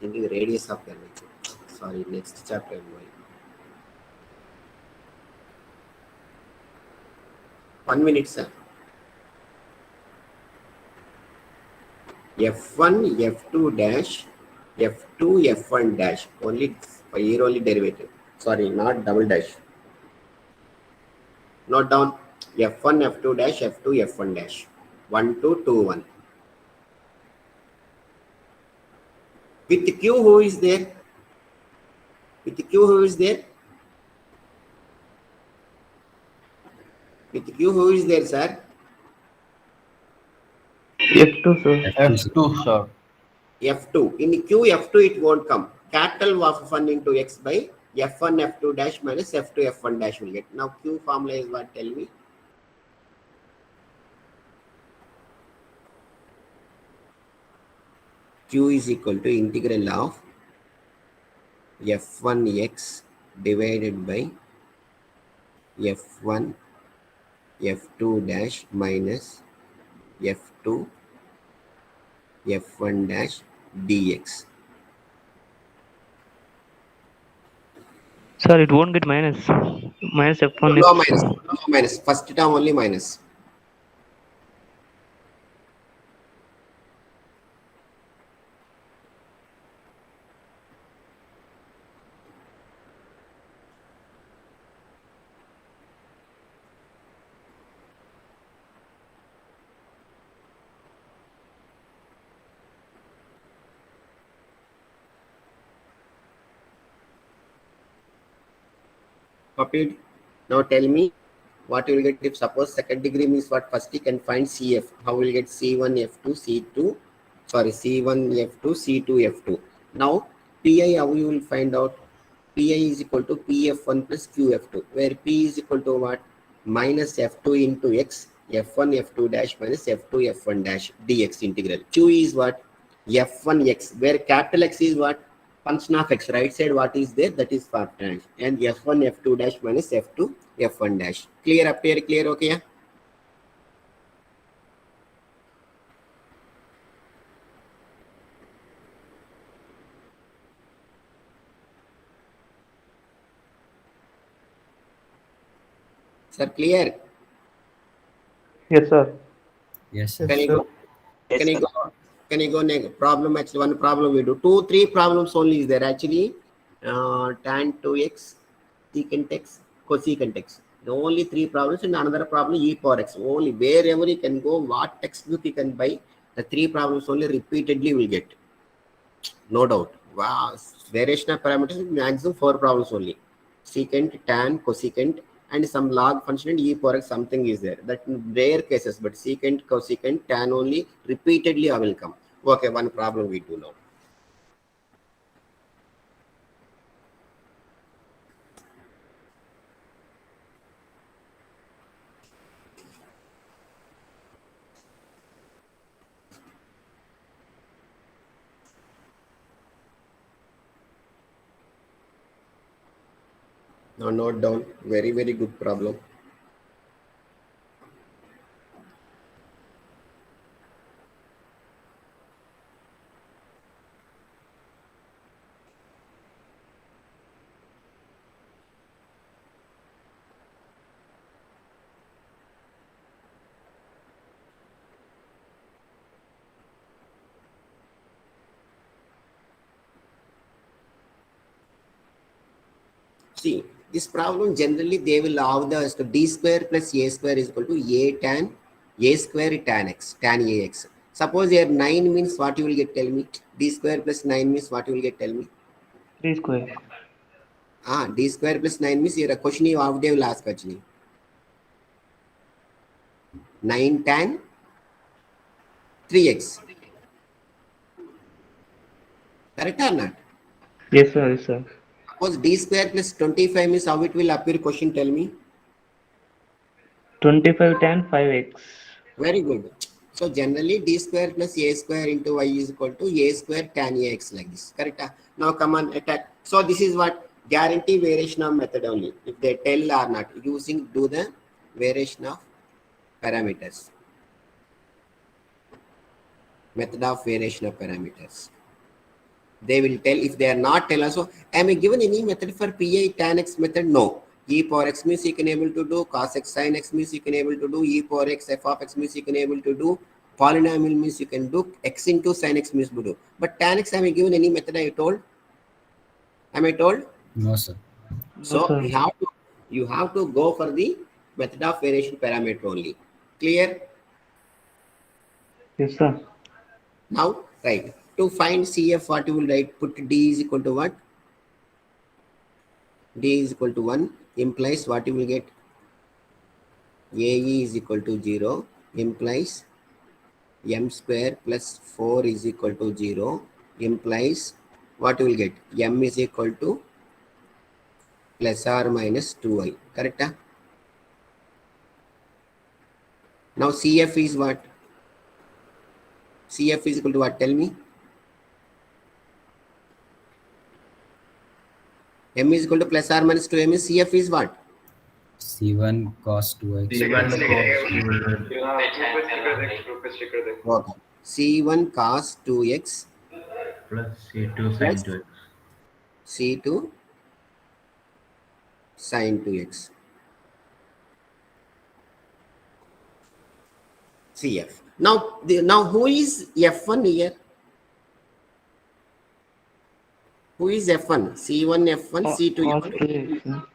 Thinking radius of curvature. Sorry, next chapter. 1 minute, sir. F1 F2 dash, F2 F1 dash. Only here only derivative. Sorry, not double dash. Note down F1 F2 dash, F2 F1 dash. 1 2 2 1. With Q who is there? With Q who is there? With Q who is there, sir? F2, sir. F2, sir. F2. In Q, F2 it won't come. Capital of 1 into X by F1 F2 dash minus F2 F1 dash will get. Now Q formula is what? Tell me. Q is equal to integral of F1x divided by F1 F2 dash minus F2 F1 dash dx. Sir, it won't get minus. Minus F1. No minus. No minus. First term only minus. Copied. Now tell me what you will get if suppose second degree means what? First you can find CF. How will you get C1 F2 C2? Sorry, C1 F2 C2 F2. Now, Pi, how you will find out? Pi is equal to Pf1 plus Qf2, where P is equal to what? Minus F2 into X, F1 F2 dash minus F2 F1 dash dx integral. Q is what? F1 X, where capital X is what? Function of X. Right side, what is there? That is part dash. And F1 F2 dash minus F2 F1 dash. Clear up here? Clear? Okay? Yeah? Sir, clear? Yes, sir. Yes, Yes, Can you sir. go? Can you go? Can you go next? Problem actually, one problem we do. 2-3 problems only is there actually. Tan 2x, secant x, cosecant x. The only 3 problems and another problem e power x. Only wherever you can go, what textbook you can buy, the 3 problems only repeatedly will get. No doubt. Wow. Variational parameters, maximum 4 problems only. Secant, tan, cosecant, and some log function and e power x something is there. That in rare cases, but secant, cosecant, tan only repeatedly will come. Okay, one problem we do now. Now note down, very, very good problem. See, this problem generally they will have the d square plus a square is equal to a tan a square tan x, tan ax. Suppose here 9 means what you will get, tell me. D square plus 9 means what you will get, tell me. 3 square. D square plus 9 means here a question you have, they will ask actually. 9 tan 3x. Correct or not? Yes, sir. Yes, sir. Suppose d square plus 25 means how it will appear, question, tell me. 25 tan 5x. Very good. So generally d square plus a square into y is equal to a square tan ax like this. Correct? Now come on, attack. So this is what guarantee variation of method only. If they tell or not, using do the variation of parameters. Method of variation of parameters. They will tell. If they are not tell also, am I given any method for pi tan x method? No. E power x means you can able to do, cos x sin x means you can able to do, e power x f of x means you can able to do, polynomial means you can do, x into sin x means you do. But tan x, am I given any method I told? Am I told? no, sir. No, So sir. you have to go for the method of variation parameter only. Clear? Yes, sir. Now, right. To find CF, what you will write? Put D is equal to what? D is equal to 1 implies what you will get? AE is equal to 0 implies M square plus 4 is equal to 0 implies what you will get? M is equal to plus or minus 2i. Correct? Now CF is what? CF is equal to what? Tell me. M is equal to plus or minus 2m is CF is what? C1 cos 2x. C1 Okay. C1 cos 2x plus C2 sin plus 2x. C2 sin 2x. CF. Now who is F1 here? Who is F1? C1 F1, C2 Cos F1. 2x.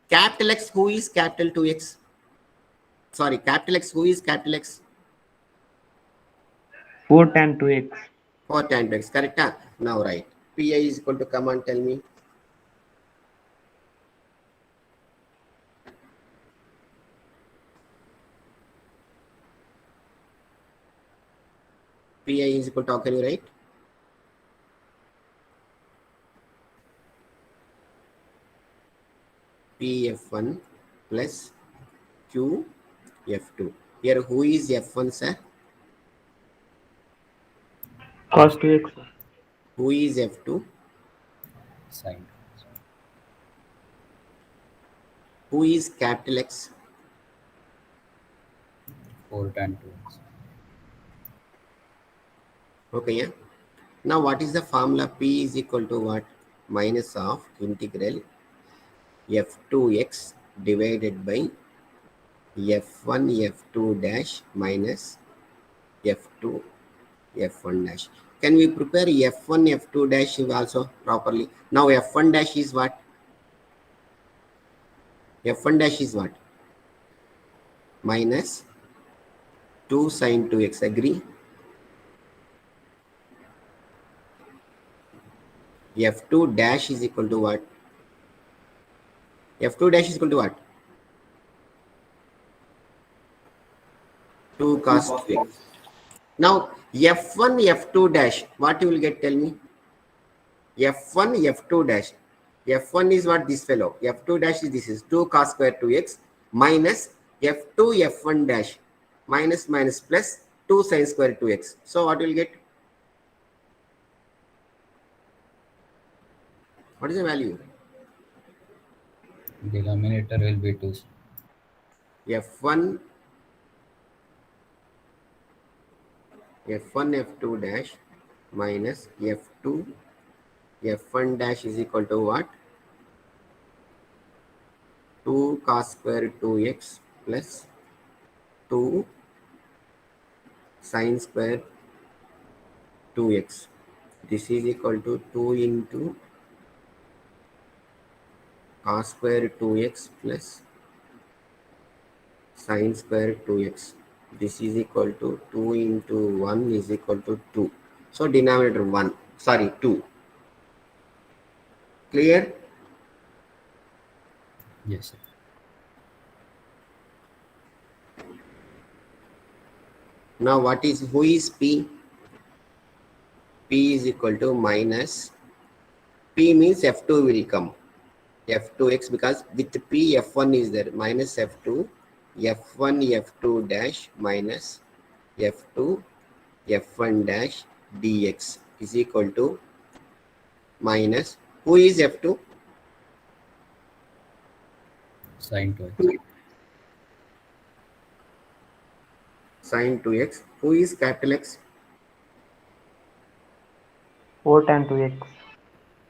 Capital X, who is capital 2x? Sorry, capital X, who is capital X? 4 tan 2x. 4 tan 2x. Correct? Now right. Pi is equal to, come on, tell me. Pi is equal to, how can you write? Pf1 plus Qf2. Here who is F1, sir? Cos 2x, sir. Who is F2? Sine. Who is capital X? 4 tan 2x. Okay, yeah. Now what is the formula? P is equal to what? Minus of integral f2x divided by f1 f2 dash minus f2 f1 dash. Can we prepare f1 f2 dash also properly? Now f1 dash is what? F1 dash is what? Minus 2 sine 2x. Agree? F2 dash is equal to what? F2 dash is equal to what? 2 cos 2x. Now F1 F2 dash, what you will get? Tell me. F1 F2 dash. F1 is what? This fellow. F2 dash is this is 2 cos square 2x minus F2 F1 dash minus plus 2 sin square 2x. So what you will get? What is the value? Denominator will be 2. F1 F2 dash minus F2 F1 dash is equal to what? 2 cos square 2x plus 2 sin square 2x. This is equal to 2 into cos square 2x plus sin square 2x. This is equal to 2 into 1 is equal to 2. So denominator 1, sorry 2. Clear? Yes, sir. Now what is, who is P? P is equal to minus, P means F2 will come. F2x, because with P F1 is there, minus F2, F1 F2 dash minus F2 F1 dash dx is equal to minus, who is F2? Sine 2x. Sin 2x. Who is capital X? 4 tan 2x.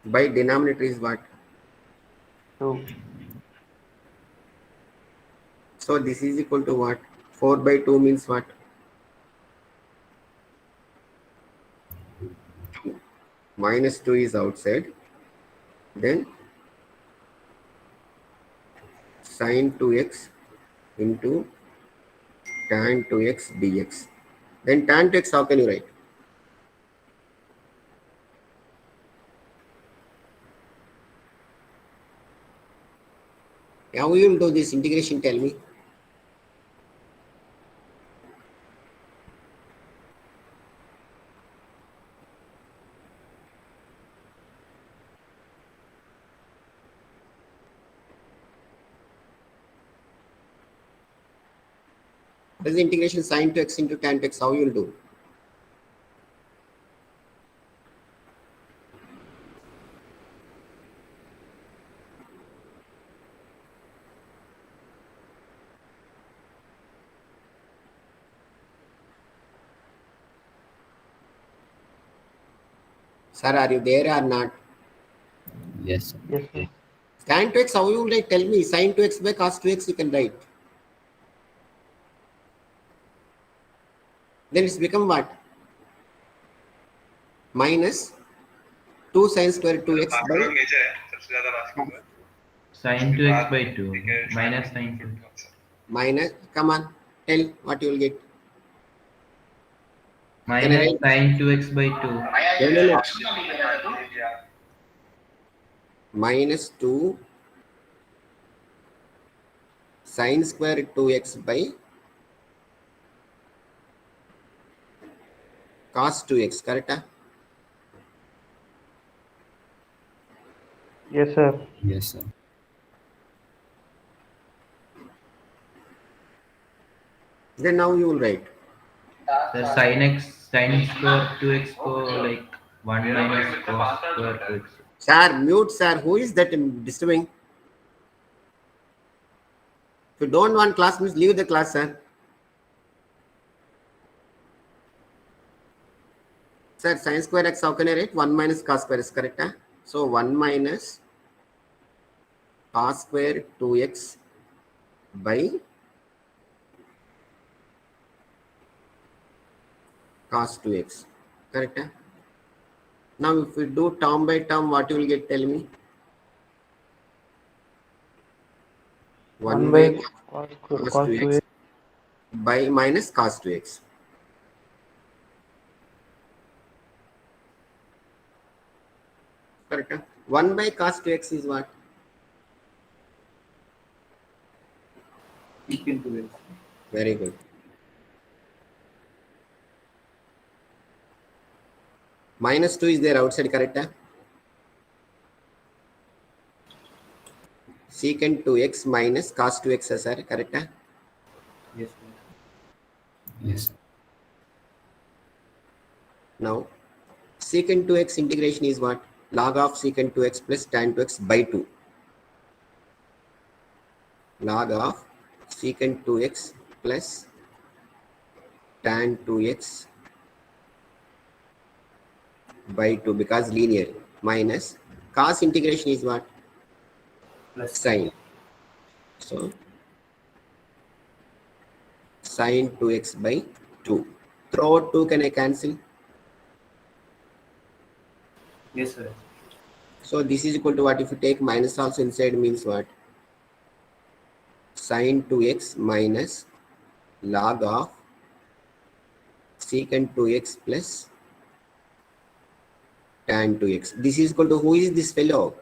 By denominator is what? 2. So this is equal to what? 4 by 2 means what? Minus 2 is outside. Then sin 2x into tan 2x dx. Then tan 2x, how can you write? How you will do this integration? Tell me. What is the integration sin 2x into tan 2x? How you will do? Sir, are you there or not? Yes, sir. Yes, sir. Tan 2x, how you will write? Tell me. Sin 2x by cos 2x you can write. Then it's become what? Minus 2 sin square 2x by Sin 2x by 2 minus sin 2. minus, come on, tell what you will get. Minus sin 2x by 2. No. Minus 2 sin square 2x by cos 2x, correct? Yes, sir. Yes, sir. Then now you will write. The sin square 2x को like 1 minus cos square 2x. Sir, mute, sir. Who is that disturbing? If you don't want class, means leave the class, sir. Sir, sin square x, how can I write? 1 minus cos square is correct, huh? So 1 minus cos square 2x by cos 2x. Correct, huh? Now if we do term by term, what you will get, tell me? 1 by cos 2x by minus cos 2x. Correct, huh? 1 by cos 2x is what? Very good. Minus 2 is there outside, correct? Huh? Secant 2x minus cos 2x, sir, correct? Huh? Yes. Now, secant 2x integration is what? Log of secant 2x plus tan 2x by 2. Log of secant 2x plus tan 2x by 2 because linear, minus cos integration is what? Plus sine. So sine 2x by 2. Throughout 2 can I cancel? Yes, sir. So this is equal to what? If you take minus also inside means what? Sine 2x minus log of secant 2x plus tan 2x. This is equal to, who is this fellow?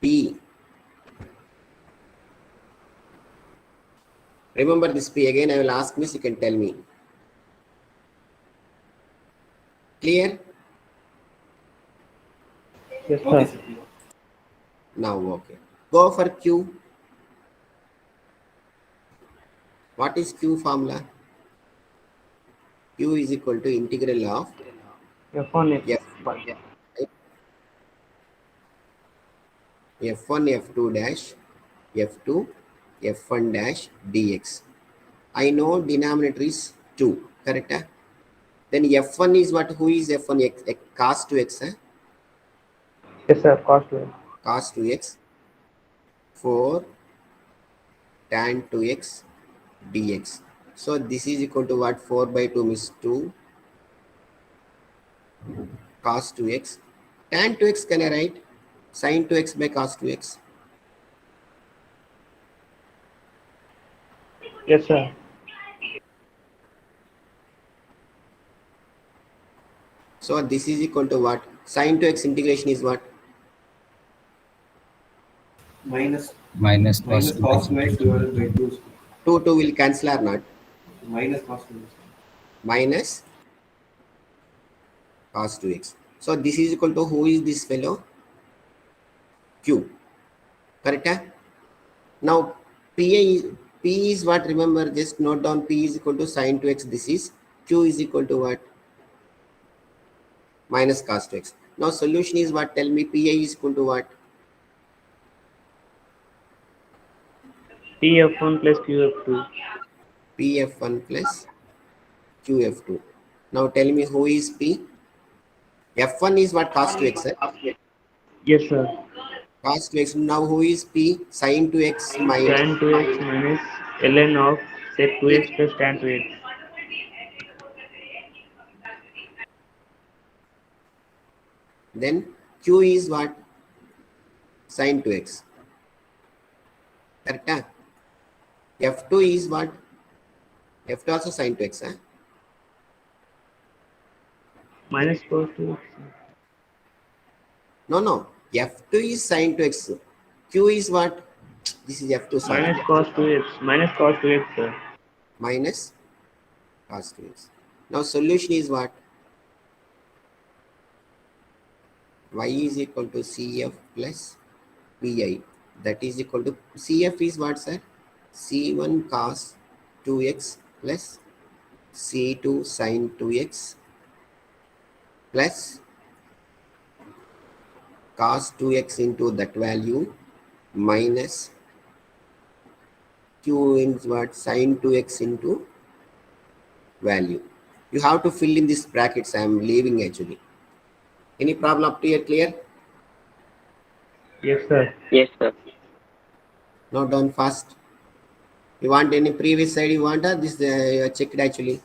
P. Remember this P. Again I will ask Miss, you can tell me. Clear? Yes, sir. Now okay. Go for Q. What is Q formula? Q is equal to integral of F1 F, F1 F2 dash F2 F1 dash dx. I know denominator is 2, correct? Huh? Then F1 is what? Who is F1? X, cos 2x, huh? Yes, sir. Cos 2x. Cos 2x 4 tan 2x dx. So this is equal to what? 4 by 2 means 2 cos 2x. Tan 2x can I write? Sin 2x by cos 2x. Yes, sir. So this is equal to what? Sin 2x integration is what? Minus Minus cos cos 2x. 2x divided by 2. 2 will cancel or not? Minus cos 2x. Minus cos 2x. So this is equal to, who is this fellow? Q. Correct? Huh? Now P is what? Remember, just note down P is equal to sin 2x. This is Q is equal to what? Minus cos 2x. Now solution is what? Tell me. PA is equal to what? PF1 plus QF2. PF1 plus QF2. Now tell me, who is P? F1 is what? Cos 2x, sir. Yes, sir. Cos 2x. Now who is P? Sin 2x minus. Tan 2x minus ln of sec 2x plus tan 2x. Then Q is what? Sin 2x. Correct? Huh? F2 is what? F2 also sin 2x. Huh? Minus cos 2x. No. F2 is sin 2x. Q is what? This is F2, sorry. Minus cos 2x. Minus cos 2x, sir. Minus cos 2x. Now solution is what? Y is equal to CF plus PI. That is equal to, CF is what, sir? C1 cos 2x plus c2 sine 2x plus cos 2x into that value minus q in what sine 2x into value. You have to fill in these brackets. I am leaving actually. Any problem up to here clear? Yes, sir. Yes, sir. Note down fast. You want any previous side you want, or this you are checked actually?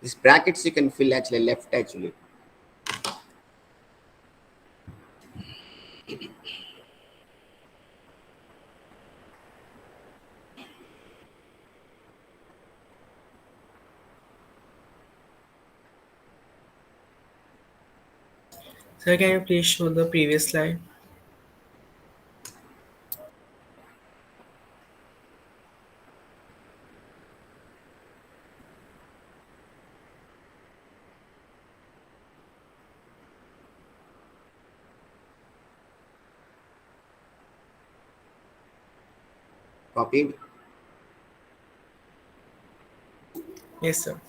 These brackets you can fill actually left actually. Sir, can you please show the previous slide? Copied. Yes, sir.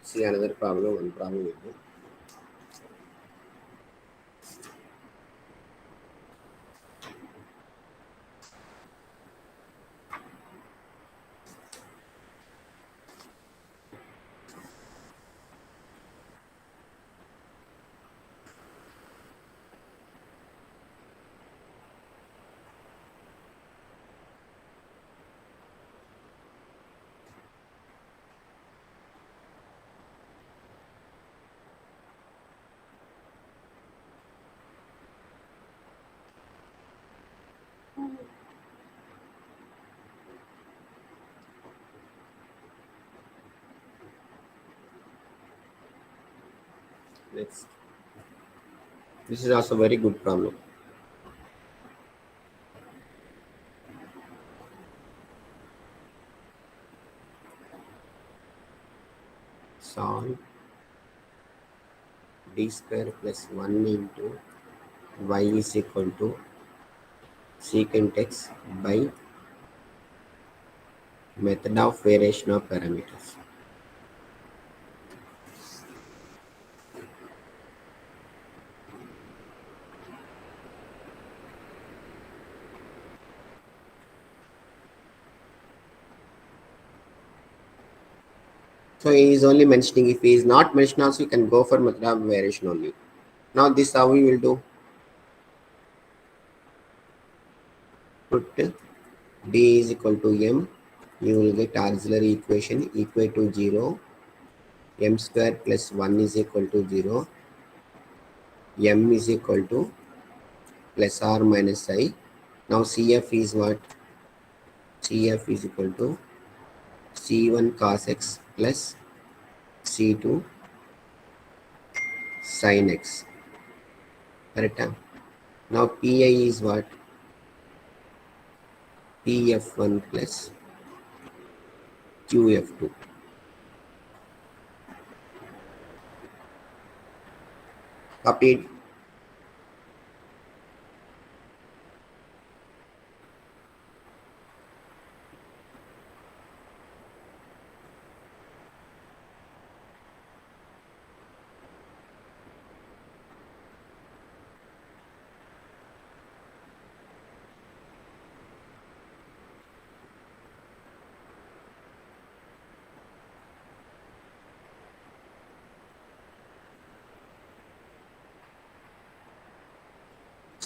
See another problem. One problem will do. Next. This is also very good problem. Solve d square plus 1 into y is equal to secant x by method of variation of parameters. So he is only mentioning, if he is not mentioned also, you can go for method of variation only. Now this how we will do. Put d is equal to m, you will get auxiliary equation equal to 0, m square plus 1 is equal to 0, m is equal to plus or minus I. Now CF is what? CF is equal to C1 cos x plus C2 sin x. Correct? Now PI is what? PF1 plus QF2. Copied.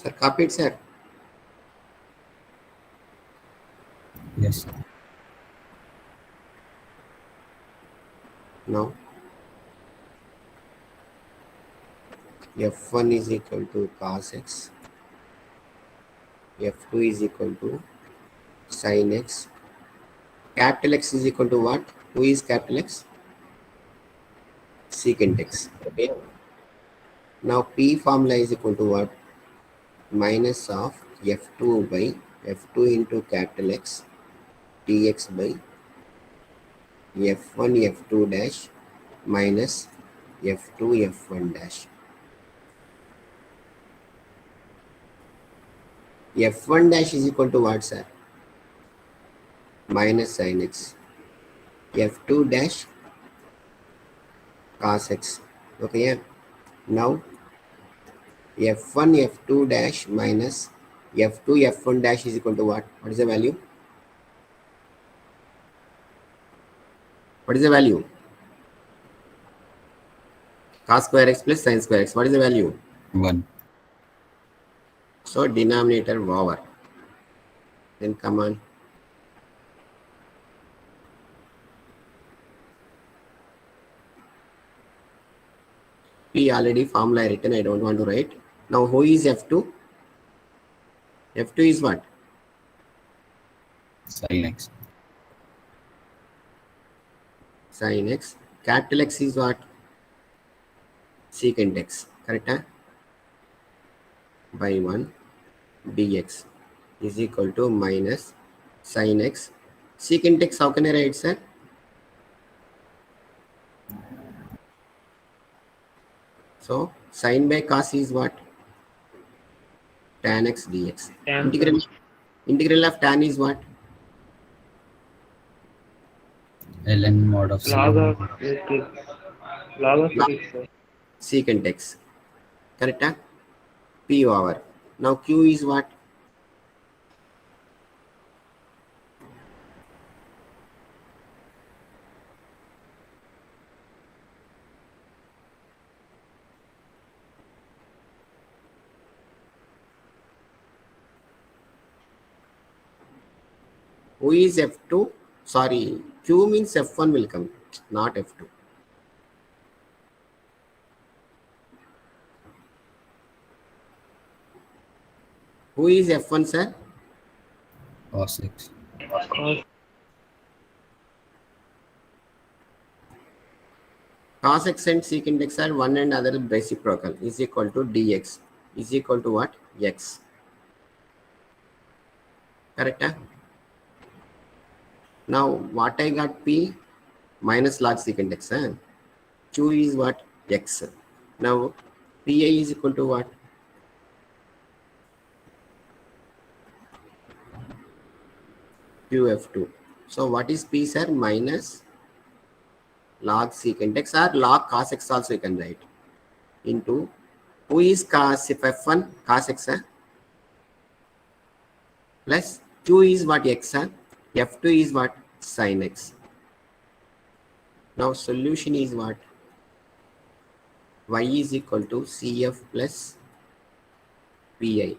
Sir, copied, sir. Yes. Now, f1 is equal to cos x, f2 is equal to sin x, capital X is equal to what? Who is capital X? Secant x. Okay. Now P formula is equal to what? Minus of f2 by f2 into capital X dx by f1 f2 dash minus f2 f1 dash. f1 dash is equal to what, sir? Minus sin x. f2 dash cos x. Okay, yeah. Now f1 f2 dash minus f2 f1 dash is equal to what? What is the value? What is the value? Cos square x plus sin square x. What is the value? 1. So denominator over. Then come on. P already formula written. I don't want to write. Now who is f2? f2 is what? Sin x. Sin x. Capital X is what? Secant x. Correct? Huh? By 1 dx is equal to minus sin x. Secant x, how can I write, sir? So sin by cos is what? Tan x dx. Tan Integral of tan is what? ln mod of log sin. of log of six. Secant x. Correct? Huh? P over. Now Q is what? Who is F2? Sorry, Q means F1 will come, not F2. Who is F1, sir? Cos x. Cos x and secant x are one and other reciprocal is equal to dx is equal to what? X. Correct? Huh? Now what I got? P minus log secant x. Huh? Q is what? X. Now PA is equal to what? QF2. So what is P, sir? Minus log secant x or log cos x also you can write into who is cos if f1 cos x plus q is what x f2 is what sin x. Now solution is what? Y is equal to CF plus PI.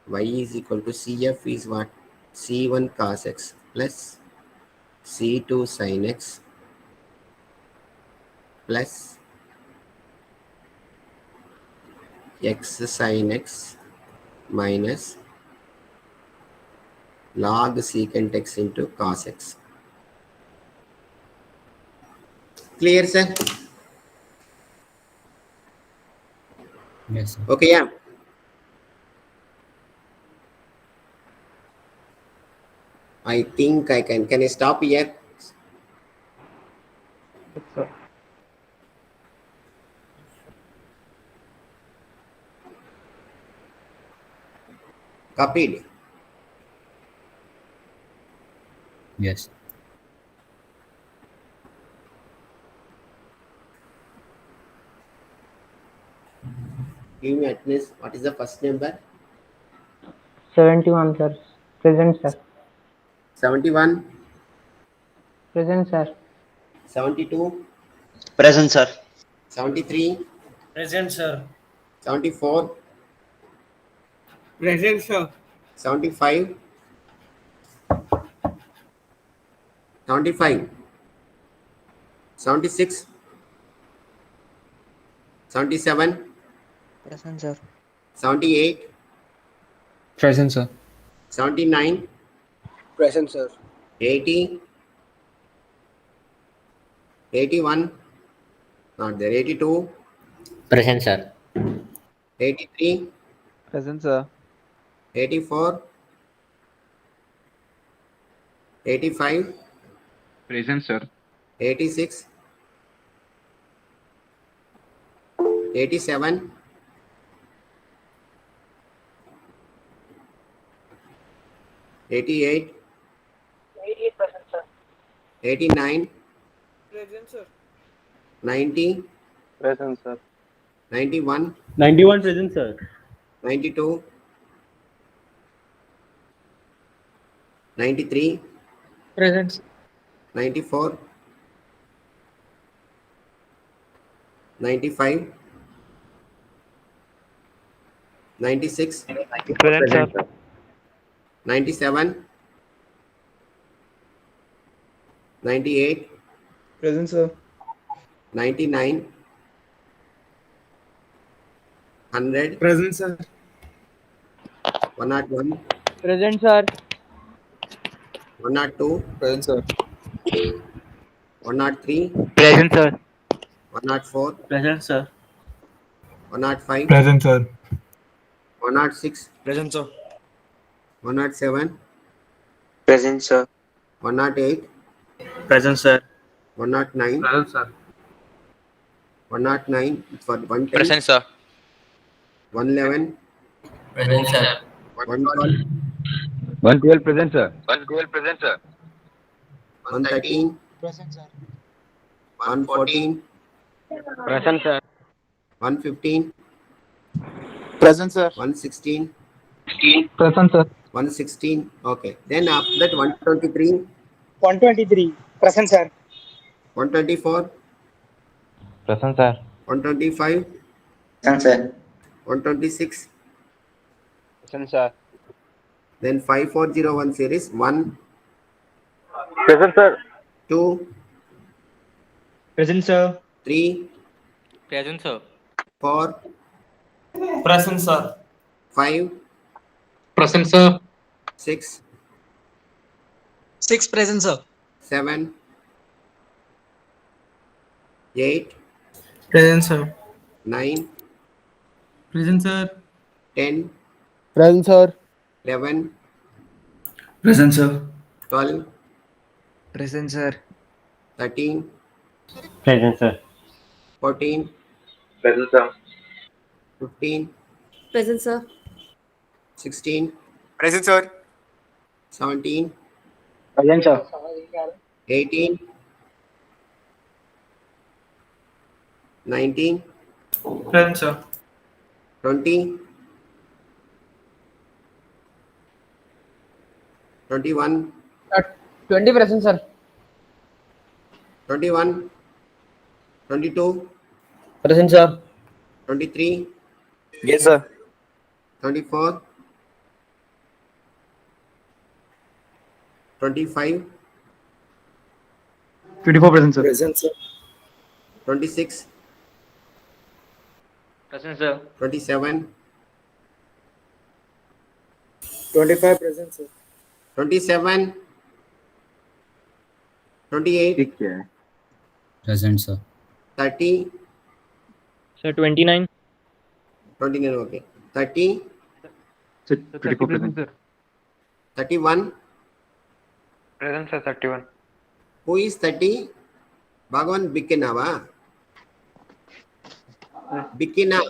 Y is equal to CF is what? C1 cos x plus C2 sin x plus x sin x minus log secant x into cos x. Clear, sir? Yes, sir. Okay, yeah. I think I can. Can I stop here? Copied. Yes. Give me at least what is the first number? 71, sir. Present, sir. 71, Present, sir. 72, Present, sir. 73, Present, sir. 74, Present, sir. 75. 75. 76. 77. Present, sir. 78. Present, sir. 79. Present, sir. 80. 81. Not there. 82. Present, sir. 83. Present, sir. 84. 85. Present, sir. 86. 87. 88. 88 present, sir. 89. Present, sir. 90. Present, sir. 91. 91 present, sir. 92. 93. Present. 94. 95. 96. Present, sir. 97. 98. Present, sir. 99. 100. Present, sir. 101. Present, sir. 102. Present, sir. 103. Present, sir. 104. Present, sir. 105. Present, sir. 106. Present, sir. 107. Present, sir. 108. Present, sir. 109. Present, sir. 109 for 110. Present, sir. 111. Present, sir. 112. 112 present, sir. 113. Present, sir. 114. Present, sir. 115. Present, sir. 116. Present, sir. 116. Okay. Then after that 123. 123 present, sir. 124. Present, sir. 125. Present, sir. 126. Present, sir. Then 5401 series 1, Present, sir. 2, Present, sir. 3, Present, sir. 4, Present, sir. 5, Present, sir. 6, 6 present, sir. 7, 8, Present, sir. 9, Present, sir. 10, Present, sir. 11, Present, sir. 12, Present, sir. 13, Present, sir. 14, Present, sir. 15, Present, sir. 16, Present, sir. 17, Present, sir. 18, 19, Present, sir. 20, 21, 20 present, sir. 21, 22, Present, sir. 23, Yes, sir. 24, 25, 24 present, sir. Present, sir. 26, Present, sir. 27, 25 present, sir. 27, 28, Present, sir. 30, Sir, 29. 29, okay. 30, 24 present. 31. Present, sir. 31. Who is 30? Bhagavan Bikina. Bikina.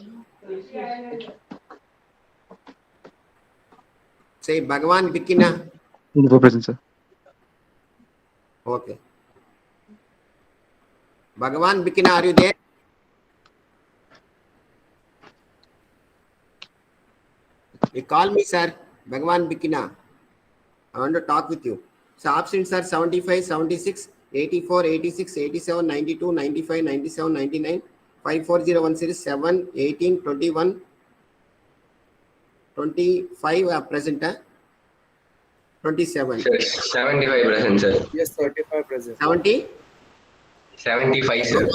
Say Bhagavan Bikina. 24 present, sir. Okay. Bhagavan Bikina, are you there? You call me, sir. Bhagavan Bikina. I want to talk with you. So options are 75, 76, 84, 86, 87, 92, 95, 97, 99, 5401 series 7, 18, 21, 25 are present, 27. 75 present, sir. Yes, 35 present. 70? 75, sir.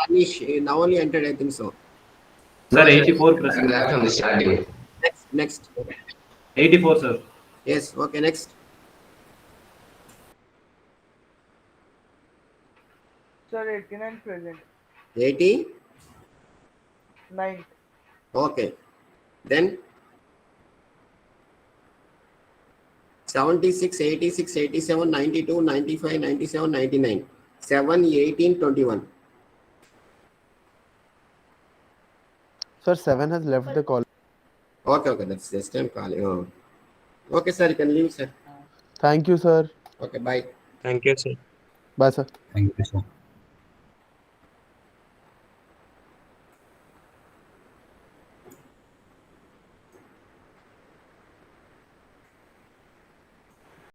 Anish, now only entered, I think so. Sir, 84 I'm present. there from the starting. Next. 84, sir. Yes, okay, next. Sir, 89 present. 80? 9. Okay. Then 76, 86, 87, 92, 95, 97, 99. 7, 18, 21. Sir, 7 has left the call. Okay, that's just I'm calling. Oh. Okay, sir, you can leave, sir. Thank you, sir. Okay, bye. Thank you, sir. Bye, sir. Thank you, sir.